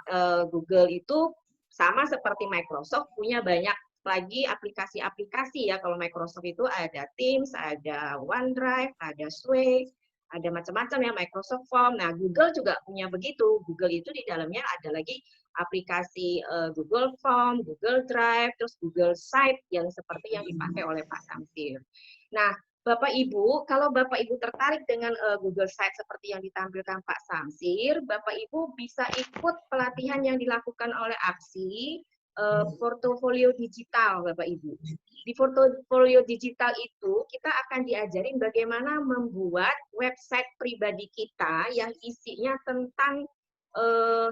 Google itu sama seperti Microsoft punya banyak lagi aplikasi-aplikasi ya. Kalau Microsoft itu ada Teams, ada OneDrive, ada Sway, ada macam-macam ya, Microsoft Form. Nah, Google juga punya begitu. Google itu di dalamnya ada lagi aplikasi Google Form, Google Drive, terus Google Site yang seperti yang dipakai oleh Pak Samsir. Nah, Bapak Ibu, kalau Bapak Ibu tertarik dengan Google Site seperti yang ditampilkan Pak Samsir, Bapak Ibu bisa ikut pelatihan yang dilakukan oleh APSI, portofolio digital, Bapak Ibu. Di portofolio digital itu, kita akan diajarin bagaimana membuat website pribadi kita yang isinya tentang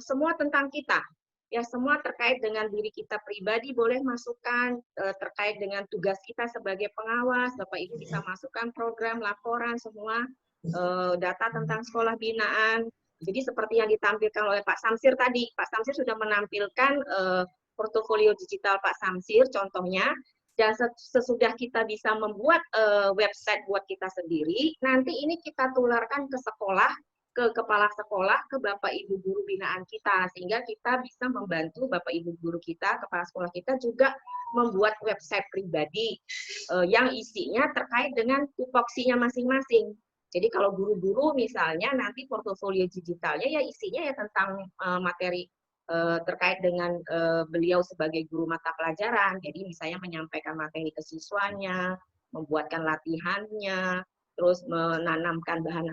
semua tentang kita. Ya, semua terkait dengan diri kita pribadi boleh masukkan, terkait dengan tugas kita sebagai pengawas, Bapak Ibu bisa masukkan program, laporan, semua data tentang sekolah binaan. Jadi seperti yang ditampilkan oleh Pak Samsir tadi, Pak Samsir sudah menampilkan portofolio digital Pak Samsir, contohnya, dan sesudah kita bisa membuat website buat kita sendiri, nanti ini kita tularkan ke sekolah, ke kepala sekolah, ke Bapak Ibu guru binaan kita, sehingga kita bisa membantu Bapak Ibu guru kita, kepala sekolah kita juga membuat website pribadi yang isinya terkait dengan tupoksinya masing-masing. Jadi kalau guru-guru misalnya nanti portofolio digitalnya ya isinya ya tentang materi terkait dengan beliau sebagai guru mata pelajaran, jadi misalnya menyampaikan materi ke siswanya, membuatkan latihannya, terus menanamkan bahan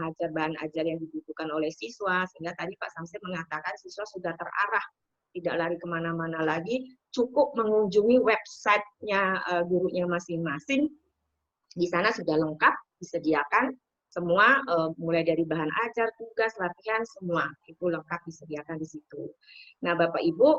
ajar yang dibutuhkan oleh siswa, sehingga tadi Pak Samsir mengatakan siswa sudah terarah, tidak lari kemana-mana lagi, cukup mengunjungi website-nya gurunya masing-masing, di sana sudah lengkap, disediakan semua, mulai dari bahan ajar, tugas, latihan, semua, itu lengkap disediakan di situ. Nah Bapak Ibu,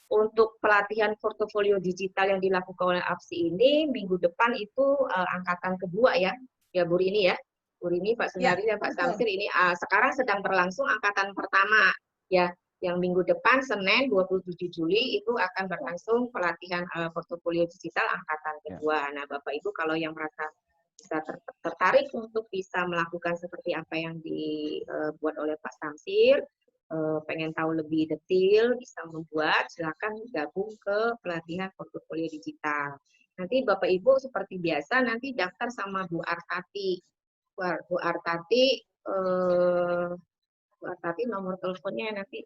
untuk pelatihan portofolio digital yang dilakukan oleh APSI ini minggu depan itu angkatan kedua ya Bu Rini ya, Bu Rini, Pak Sunardi dan Pak Samsir ini sekarang sedang berlangsung angkatan pertama ya, yang minggu depan Senin 27 Juli itu akan berlangsung pelatihan portofolio digital angkatan kedua. Nah Bapak Ibu kalau yang merasa bisa tertarik untuk bisa melakukan seperti apa yang dibuat oleh Pak Samsir, pengen tahu lebih detail, bisa membuat, silakan gabung ke pelatihan portofolio digital. Nanti Bapak Ibu seperti biasa nanti daftar sama Bu Artati. Bu Artati nomor teleponnya nanti.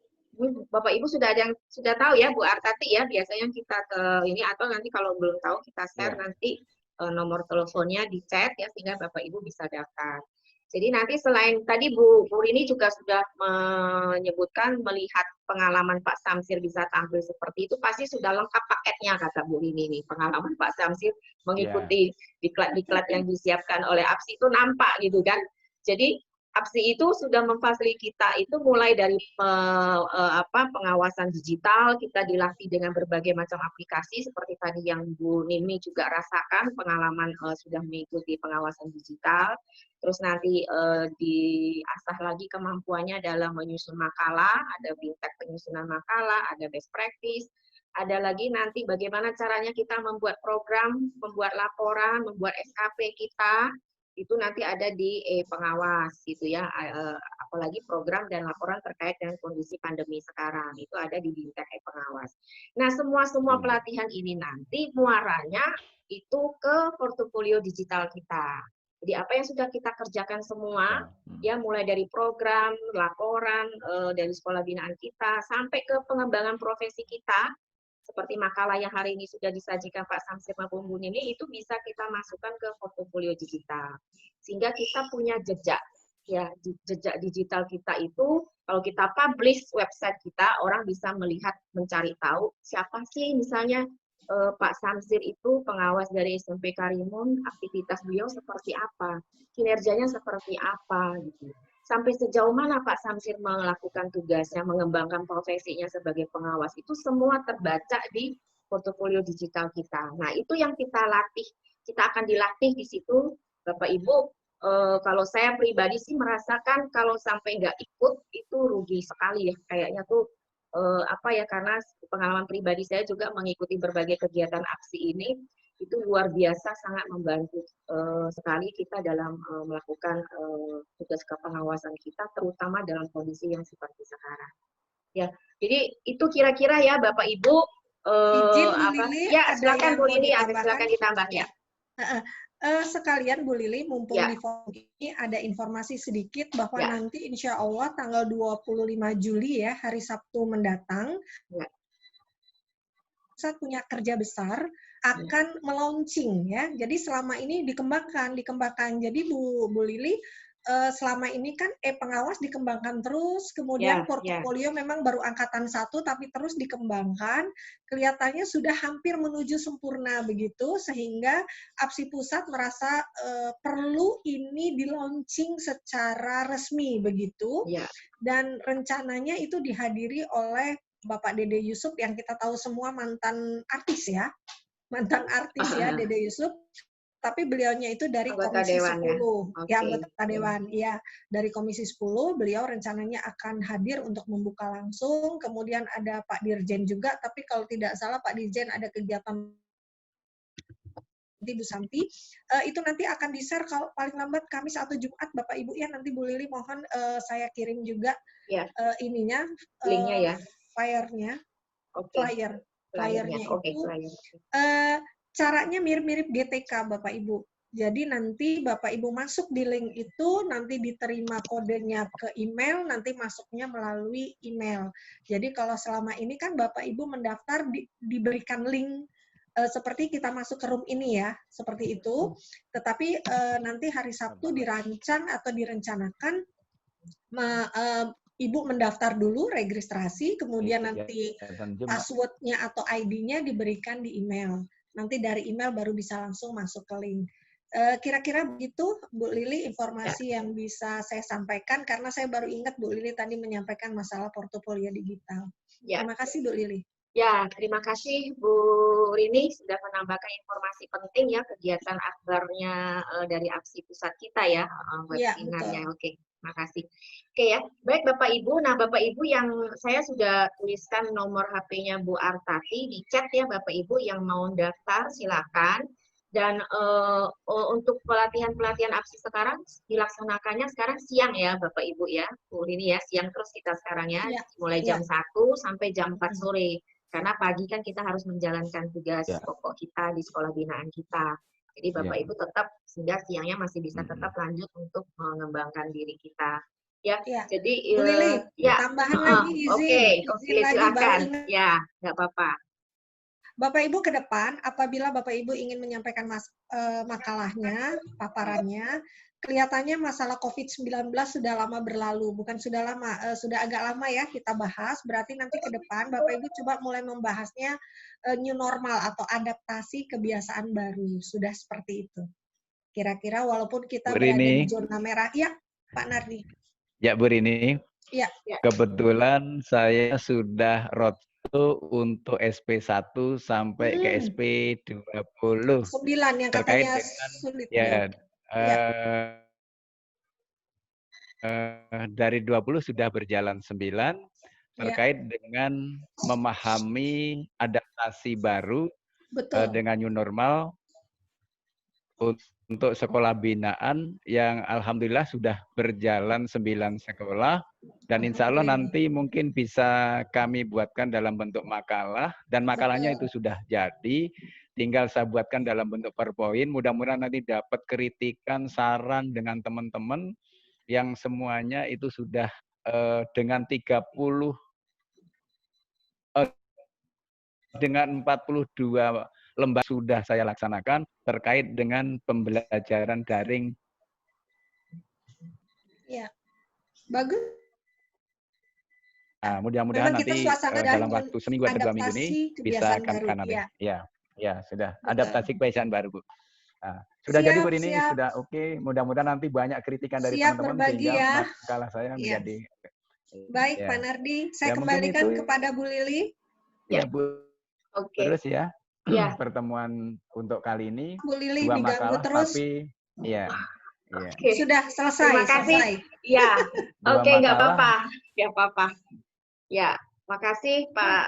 Bapak Ibu sudah ada yang sudah tahu ya Bu Artati ya, biasanya kita ke ini, atau nanti kalau belum tahu kita share nanti nomor teleponnya di chat ya, sehingga Bapak Ibu bisa daftar. Jadi nanti selain tadi Bu Rini juga sudah menyebutkan melihat pengalaman Pak Samsir bisa tampil seperti itu, pasti sudah lengkap paketnya kata Bu Rini nih. Pengalaman Pak Samsir mengikuti diklat-diklat yang disiapkan oleh APSI itu nampak gitu kan. Jadi APSI itu sudah memfasilitasi kita itu mulai dari pengawasan digital, kita dilatih dengan berbagai macam aplikasi seperti tadi yang Bu Nimi juga rasakan pengalaman sudah mengikuti pengawasan digital. Terus nanti diasah lagi kemampuannya dalam menyusun makalah, ada bintang penyusunan makalah, ada best practice, ada lagi nanti bagaimana caranya kita membuat program, membuat laporan, membuat SKP kita, itu nanti ada di pengawas gitu ya, apalagi program dan laporan terkait dengan kondisi pandemi sekarang itu ada di bintang pengawas. Nah semua pelatihan ini nanti muaranya itu ke portofolio digital kita. Jadi apa yang sudah kita kerjakan semua ya, mulai dari program, laporan dari sekolah binaan kita sampai ke pengembangan profesi kita. Seperti makalah yang hari ini sudah disajikan Pak Samsir maupun Bu Nini, itu bisa kita masukkan ke portofolio digital. Sehingga kita punya jejak. Ya, jejak digital kita itu, kalau kita publish website kita, orang bisa melihat, mencari tahu, siapa sih misalnya Pak Samsir itu pengawas dari SMP Karimun, aktivitas beliau seperti apa, kinerjanya seperti apa, gitu. Sampai sejauh mana Pak Samsir melakukan tugasnya, mengembangkan profesinya sebagai pengawas, itu semua terbaca di portofolio digital kita. Nah, itu yang kita latih, kita akan dilatih di situ, Bapak Ibu. Kalau saya pribadi sih merasakan kalau sampai nggak ikut, itu rugi sekali ya, kayaknya tuh, karena pengalaman pribadi saya juga mengikuti berbagai kegiatan APSI ini, itu luar biasa, sangat membantu sekali kita dalam melakukan tugas kepengawasan kita, terutama dalam kondisi yang seperti sekarang. Ya, jadi itu kira-kira ya Bapak Ibu. Silakan Bu Lili, silakan ditambah ya. Sekalian Bu Lili, mumpung di forum ini ada informasi sedikit bahwa nanti insya Allah tanggal 25 Juli ya, hari Sabtu mendatang, saya punya kerja besar akan melaunching ya. Jadi selama ini dikembangkan. Jadi Bu Lili, selama ini kan pengawas dikembangkan terus, kemudian portofolio memang baru angkatan 1 tapi terus dikembangkan, kelihatannya sudah hampir menuju sempurna begitu, sehingga APSI Pusat merasa perlu ini di launching secara resmi begitu, dan rencananya itu dihadiri oleh Bapak Dede Yusuf yang kita tahu semua mantan artis ya, Dede Yusuf. Tapi beliaunya itu dari anggota Komisi Dewan, 10, ya anggota Dewan, ya dari Komisi 10, beliau rencananya akan hadir untuk membuka langsung, kemudian ada Pak Dirjen juga, tapi kalau tidak salah Pak Dirjen ada kegiatan nanti Bu Santi, itu nanti akan di-share kalau paling lambat Kamis atau Jumat, Bapak Ibu ya, nanti Bu Lili mohon saya kirim juga ininya, linknya ya, flyernya Oke, itu. Caranya mirip-mirip GTK Bapak Ibu. Jadi nanti Bapak Ibu masuk di link itu, nanti diterima kodenya ke email, nanti masuknya melalui email. Jadi kalau selama ini kan Bapak Ibu mendaftar diberikan link seperti kita masuk ke room ini ya, seperti itu. Tetapi nanti hari Sabtu dirancang atau direncanakan Ibu mendaftar dulu, registrasi, kemudian nanti password-nya atau ID-nya diberikan di email. Nanti dari email baru bisa langsung masuk ke link. Kira-kira begitu, Bu Lili, informasi yang bisa saya sampaikan, karena saya baru ingat Bu Lili tadi menyampaikan masalah portofolio digital. Terima kasih, Bu Lili. Ya, terima kasih Bu Rini sudah menambahkan informasi penting ya, kegiatan akbarnya dari APSI Pusat kita ya, webinarnya. Oke. Terima kasih. Oke ya, baik Bapak Ibu. Nah Bapak Ibu yang saya sudah tuliskan nomor HP-nya Bu Artati di chat ya Bapak Ibu, yang mau daftar silakan. Dan untuk pelatihan-pelatihan APSI sekarang dilaksanakannya sekarang siang ya Bapak Ibu ya, Bu Rini ya, siang terus kita sekarang ya, mulai jam 1 sampai jam 4 sore. Karena pagi kan kita harus menjalankan tugas pokok kita di sekolah binaan kita. Jadi Bapak Ibu tetap sehingga siangnya masih bisa tetap lanjut untuk mengembangkan diri kita. Ya, jadi Bu Lili, tambahan lagi izin. Oke, silakan. Ya, nggak apa-apa. Bapak Ibu ke depan, apabila Bapak Ibu ingin menyampaikan makalahnya, paparannya, kelihatannya masalah COVID-19 sudah lama berlalu, bukan sudah lama, sudah agak lama ya kita bahas, berarti nanti ke depan Bapak Ibu coba mulai membahasnya new normal atau adaptasi kebiasaan baru, sudah seperti itu. Kira-kira walaupun kita berada di zona merah, ya Pak Nardi. Ya Bu Rini, kebetulan saya sudah untuk SP1 sampai ke SP20. 9 yang katanya sulit. Dari 20 sudah berjalan 9 terkait dengan memahami adaptasi baru dengan new normal untuk sekolah binaan yang alhamdulillah sudah berjalan 9 sekolah, dan insya Allah nanti mungkin bisa kami buatkan dalam bentuk makalah, dan makalahnya itu sudah jadi, tinggal saya buatkan dalam bentuk PowerPoint. Mudah-mudahan nanti dapat kritikan, saran dengan teman-teman yang semuanya itu sudah dengan 42 lembar sudah saya laksanakan terkait dengan pembelajaran daring. Ya, bagus. Nah, mudah-mudahan nanti dalam waktu seminggu atau 2 minggu ini bisa kami sudah adaptasi kebiasaan baru, Bu. Nah, sudah jadi Bu Rini, sudah oke. Mudah-mudahan nanti banyak kritikan dari teman-teman sehingga makalah saya menjadi baik. Pak Nardi, saya kembalikan kepada Bu Lili. Ya Bu. Terus ya. Pertemuan untuk kali ini Bu Lili 2 diganggu makalah, terus. tapi sudah selesai. Terima kasih. Ya, oke, nggak apa-apa. Ya, makasih Pak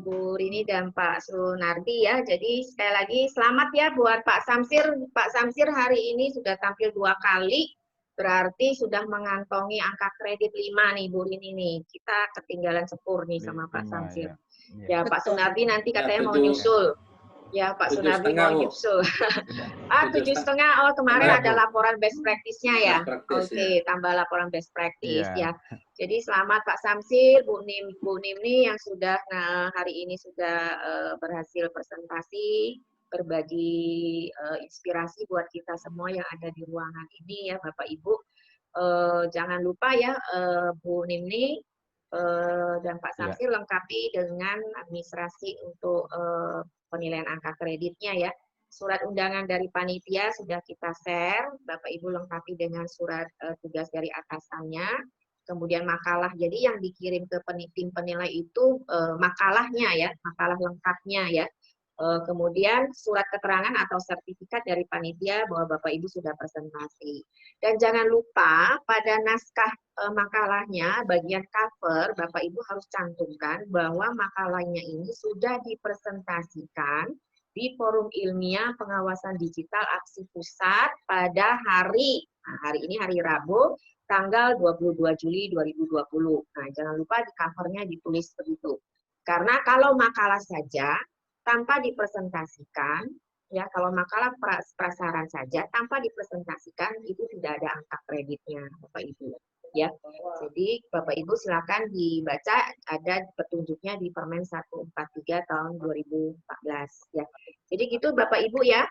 Bu Rini dan Pak Sunardi ya. Jadi sekali lagi selamat ya buat Pak Samsir. Pak Samsir hari ini sudah tampil 2 kali, berarti sudah mengantongi angka kredit 5 nih Bu Rini nih. Kita ketinggalan sepur nih sama Pak Samsir. Ya, Pak Sunardi nanti katanya mau nyusul. Ya, Pak Sunardi mau nyusul. 7,5. Oh, kemarin ada laporan best practice-nya ya. Oke, tambah laporan best practice ya. Jadi selamat Pak Samsir, Bu Nimni yang sudah hari ini sudah berhasil presentasi. berbagi inspirasi buat kita semua yang ada di ruangan ini ya Bapak Ibu. Jangan lupa ya Bu Nimni dan Pak Samsir lengkapi dengan administrasi untuk penilaian angka kreditnya ya. Surat undangan dari panitia sudah kita share, Bapak Ibu lengkapi dengan surat tugas dari atasannya. Kemudian makalah, jadi yang dikirim ke tim penilai itu makalahnya ya, makalah lengkapnya ya. Kemudian surat keterangan atau sertifikat dari panitia bahwa Bapak Ibu sudah presentasi. Dan jangan lupa pada naskah makalahnya, bagian cover, Bapak Ibu harus cantumkan bahwa makalahnya ini sudah dipresentasikan di Forum Ilmiah Pengawasan Digital Aksi Pusat pada hari ini hari Rabu, tanggal 22 Juli 2020. Nah, jangan lupa di covernya ditulis begitu. Karena kalau makalah saja, tanpa dipresentasikan, ya kalau makalah prasaran saja, tanpa dipresentasikan, itu tidak ada angka kreditnya, Bapak Ibu. Ya, jadi Bapak Ibu silakan dibaca, ada petunjuknya di Permen 143 tahun 2014. Ya, jadi gitu Bapak Ibu ya.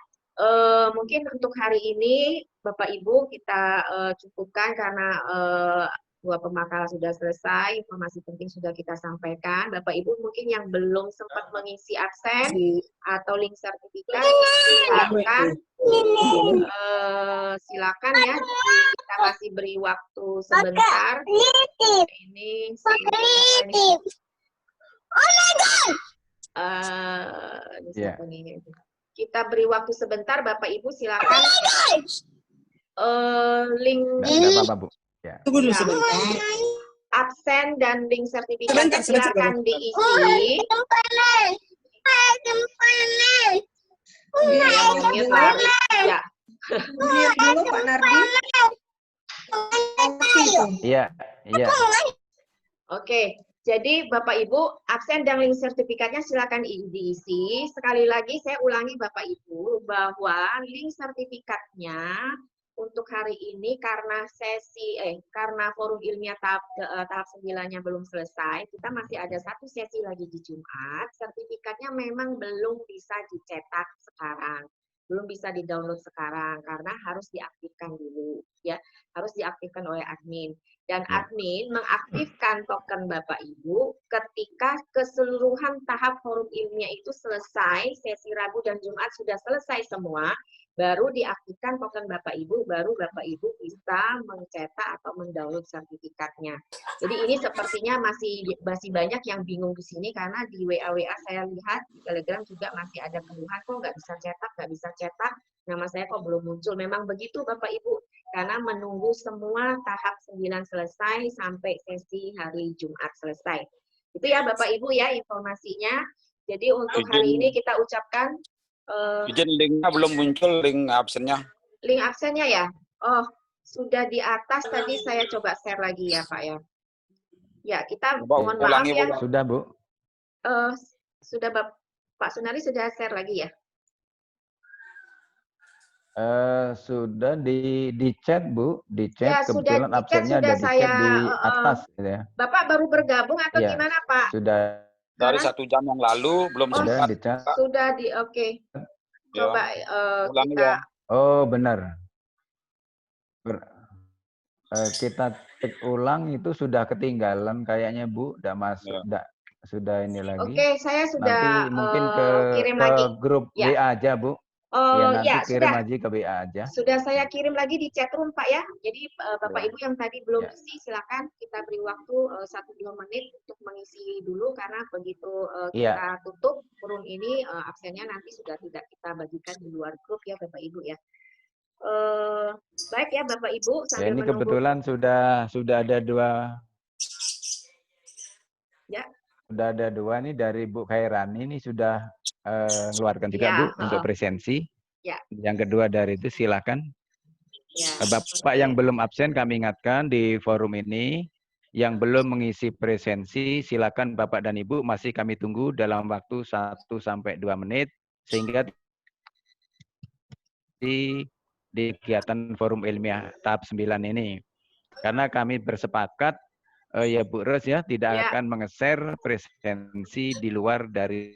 Mungkin untuk hari ini Bapak Ibu kita cukupkan karena dua pemakalan sudah selesai, informasi penting sudah kita sampaikan. Bapak Ibu mungkin yang belum sempat mengisi absen atau link sertifikat, silakan ya, kita masih beri waktu sebentar. Ini kita beri waktu sebentar, Bapak Ibu silakan link. Ya. Tunggu dulu sebentar. Absen dan link sertifikatnya silakan diisi. Ya. Dulu Pak Nardi. Iya, iya. Oke, jadi Bapak Ibu absen dan link sertifikatnya silakan diisi. Sekali lagi saya ulangi Bapak Ibu bahwa link sertifikatnya untuk hari ini karena karena forum ilmiah tahap 9-nya belum selesai, kita masih ada satu sesi lagi di Jumat. Sertifikatnya memang belum bisa dicetak sekarang, belum bisa di-download sekarang karena harus diaktifkan dulu ya, harus diaktifkan oleh admin. Dan admin mengaktifkan token Bapak Ibu ketika keseluruhan tahap forum ilmiah itu selesai, sesi Rabu dan Jumat sudah selesai semua, baru diaktifkan token Bapak Ibu, baru Bapak Ibu bisa mencetak atau mendownload sertifikatnya. Jadi ini sepertinya masih banyak yang bingung di sini karena di WA saya lihat, di Telegram juga masih ada keluhan, kok nggak bisa cetak, nama saya kok belum muncul. Memang begitu Bapak Ibu, karena menunggu semua tahap 9 selesai sampai sesi hari Jumat selesai. Itu ya Bapak Ibu ya informasinya. Jadi untuk hari ini kita ucapkan izin linknya belum muncul, link absennya. Link absennya ya? Oh, sudah di atas tadi saya coba share lagi ya Pak ya. Ya, kita mohon maaf ya. Sudah Bu. Sudah Pak Sunari sudah share lagi ya? Sudah di chat Bu, di chat ya, kebetulan absennya ada di chat di atas gitu ya. Bapak baru bergabung atau ya, gimana Pak? Sudah. Dari 1 jam yang lalu belum sempat. Sudah oke. Coba kita. Ya. Oh benar. Kita cek ulang itu sudah ketinggalan kayaknya Bu, udah masuk, sudah ini lagi. Oke, saya sudah nanti mungkin ke grup WA aja Bu. Nanti kirim aja ke WA aja. Sudah saya kirim lagi di chat room Pak ya. Jadi Bapak Ibu yang tadi belum isi, silakan kita beri waktu 1-2 menit untuk mengisi dulu karena begitu kita tutup forum ini absennya nanti sudah tidak kita bagikan di luar grup ya Bapak Ibu ya. Baik ya Bapak Ibu sambil ini menunggu. Kebetulan sudah ada 2. Ya. Sudah ada 2 nih dari Bu Khairani, ini sudah mengeluarkan juga Bu untuk presensi. Ya. Yang kedua dari itu silakan. Ya. Bapak yang belum absen kami ingatkan di forum ini, yang belum mengisi presensi silakan Bapak dan Ibu masih kami tunggu dalam waktu 1-2 menit sehingga di kegiatan forum ilmiah tahap 9 ini. Karena kami bersepakat ya Bu Ros ya tidak akan mengeser presensi di luar dari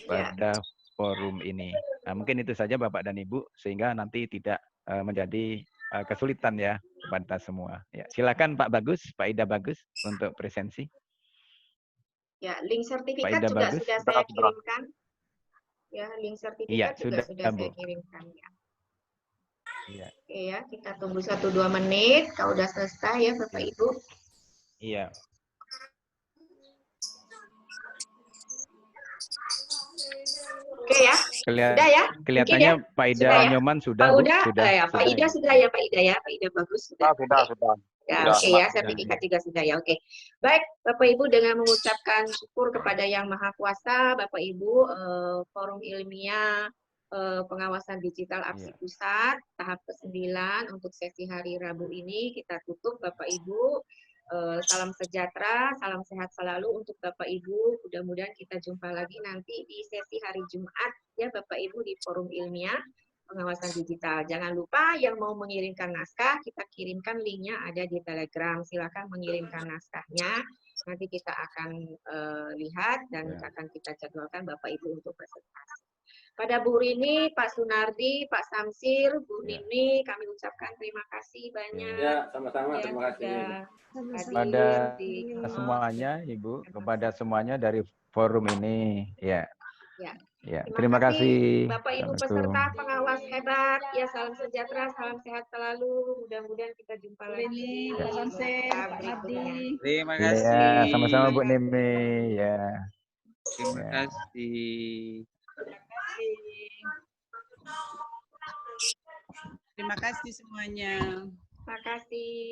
pada forum ini. Nah, mungkin itu saja Bapak dan Ibu, sehingga nanti tidak menjadi kesulitan ya kepada semua. Ya, silakan Pak Bagus, Pak Ida Bagus untuk presensi. Ya, link sertifikat Pak Ida juga Bagus. sudah saya kirimkan. Ya, link sertifikat Iya, juga sudah Bu. saya kirimkan ya. Iya. Oke ya, kita tunggu 1-2 menit. Kalau udah selesai ya Bapak Ibu. Iya. Oke ya. Sudah ya? Kelihatannya ya? Pak Ida ya? Nyoman sudah, Pak Bu. Uda, Sudah. ya, Pak Ida sudah ya, Pak Ida ya. Pak Ida bagus sudah. Sudah. Ya, oke ya, sertifikat juga sudah ya. Oke. Baik, Bapak Ibu, dengan mengucapkan syukur kepada Yang Maha Kuasa, Bapak Ibu, Forum Ilmiah Pengawasan Digital Aksi Pusat tahap ke-9 untuk sesi hari Rabu ini kita tutup, Bapak Ibu. Salam sejahtera, salam sehat selalu untuk Bapak Ibu. Mudah-mudahan kita jumpa lagi nanti di sesi hari Jumat ya Bapak Ibu di Forum Ilmiah Pengawasan Digital. Jangan lupa yang mau mengirimkan naskah, kita kirimkan linknya ada di Telegram. Silakan mengirimkan naskahnya. Nanti kita akan lihat dan akan kita jadwalkan Bapak Ibu untuk presentasi. Pada Bu Rini, Pak Sunardi, Pak Samsir, Bu Nini, kami ucapkan terima kasih banyak. Ya, sama-sama. Terima kasih. Kepada semuanya, Ibu, kepada semuanya dari forum ini, ya. Ya, terima kasih. Bapak Ibu peserta pengawas hebat, ya salam sejahtera, salam sehat selalu. Mudah-mudahan kita jumpa lagi. Pak Samsir, Pak Ardi. Terima kasih. Ya, sama-sama Bu Nimi, ya. Terima kasih. Terima kasih semuanya. Terima kasih.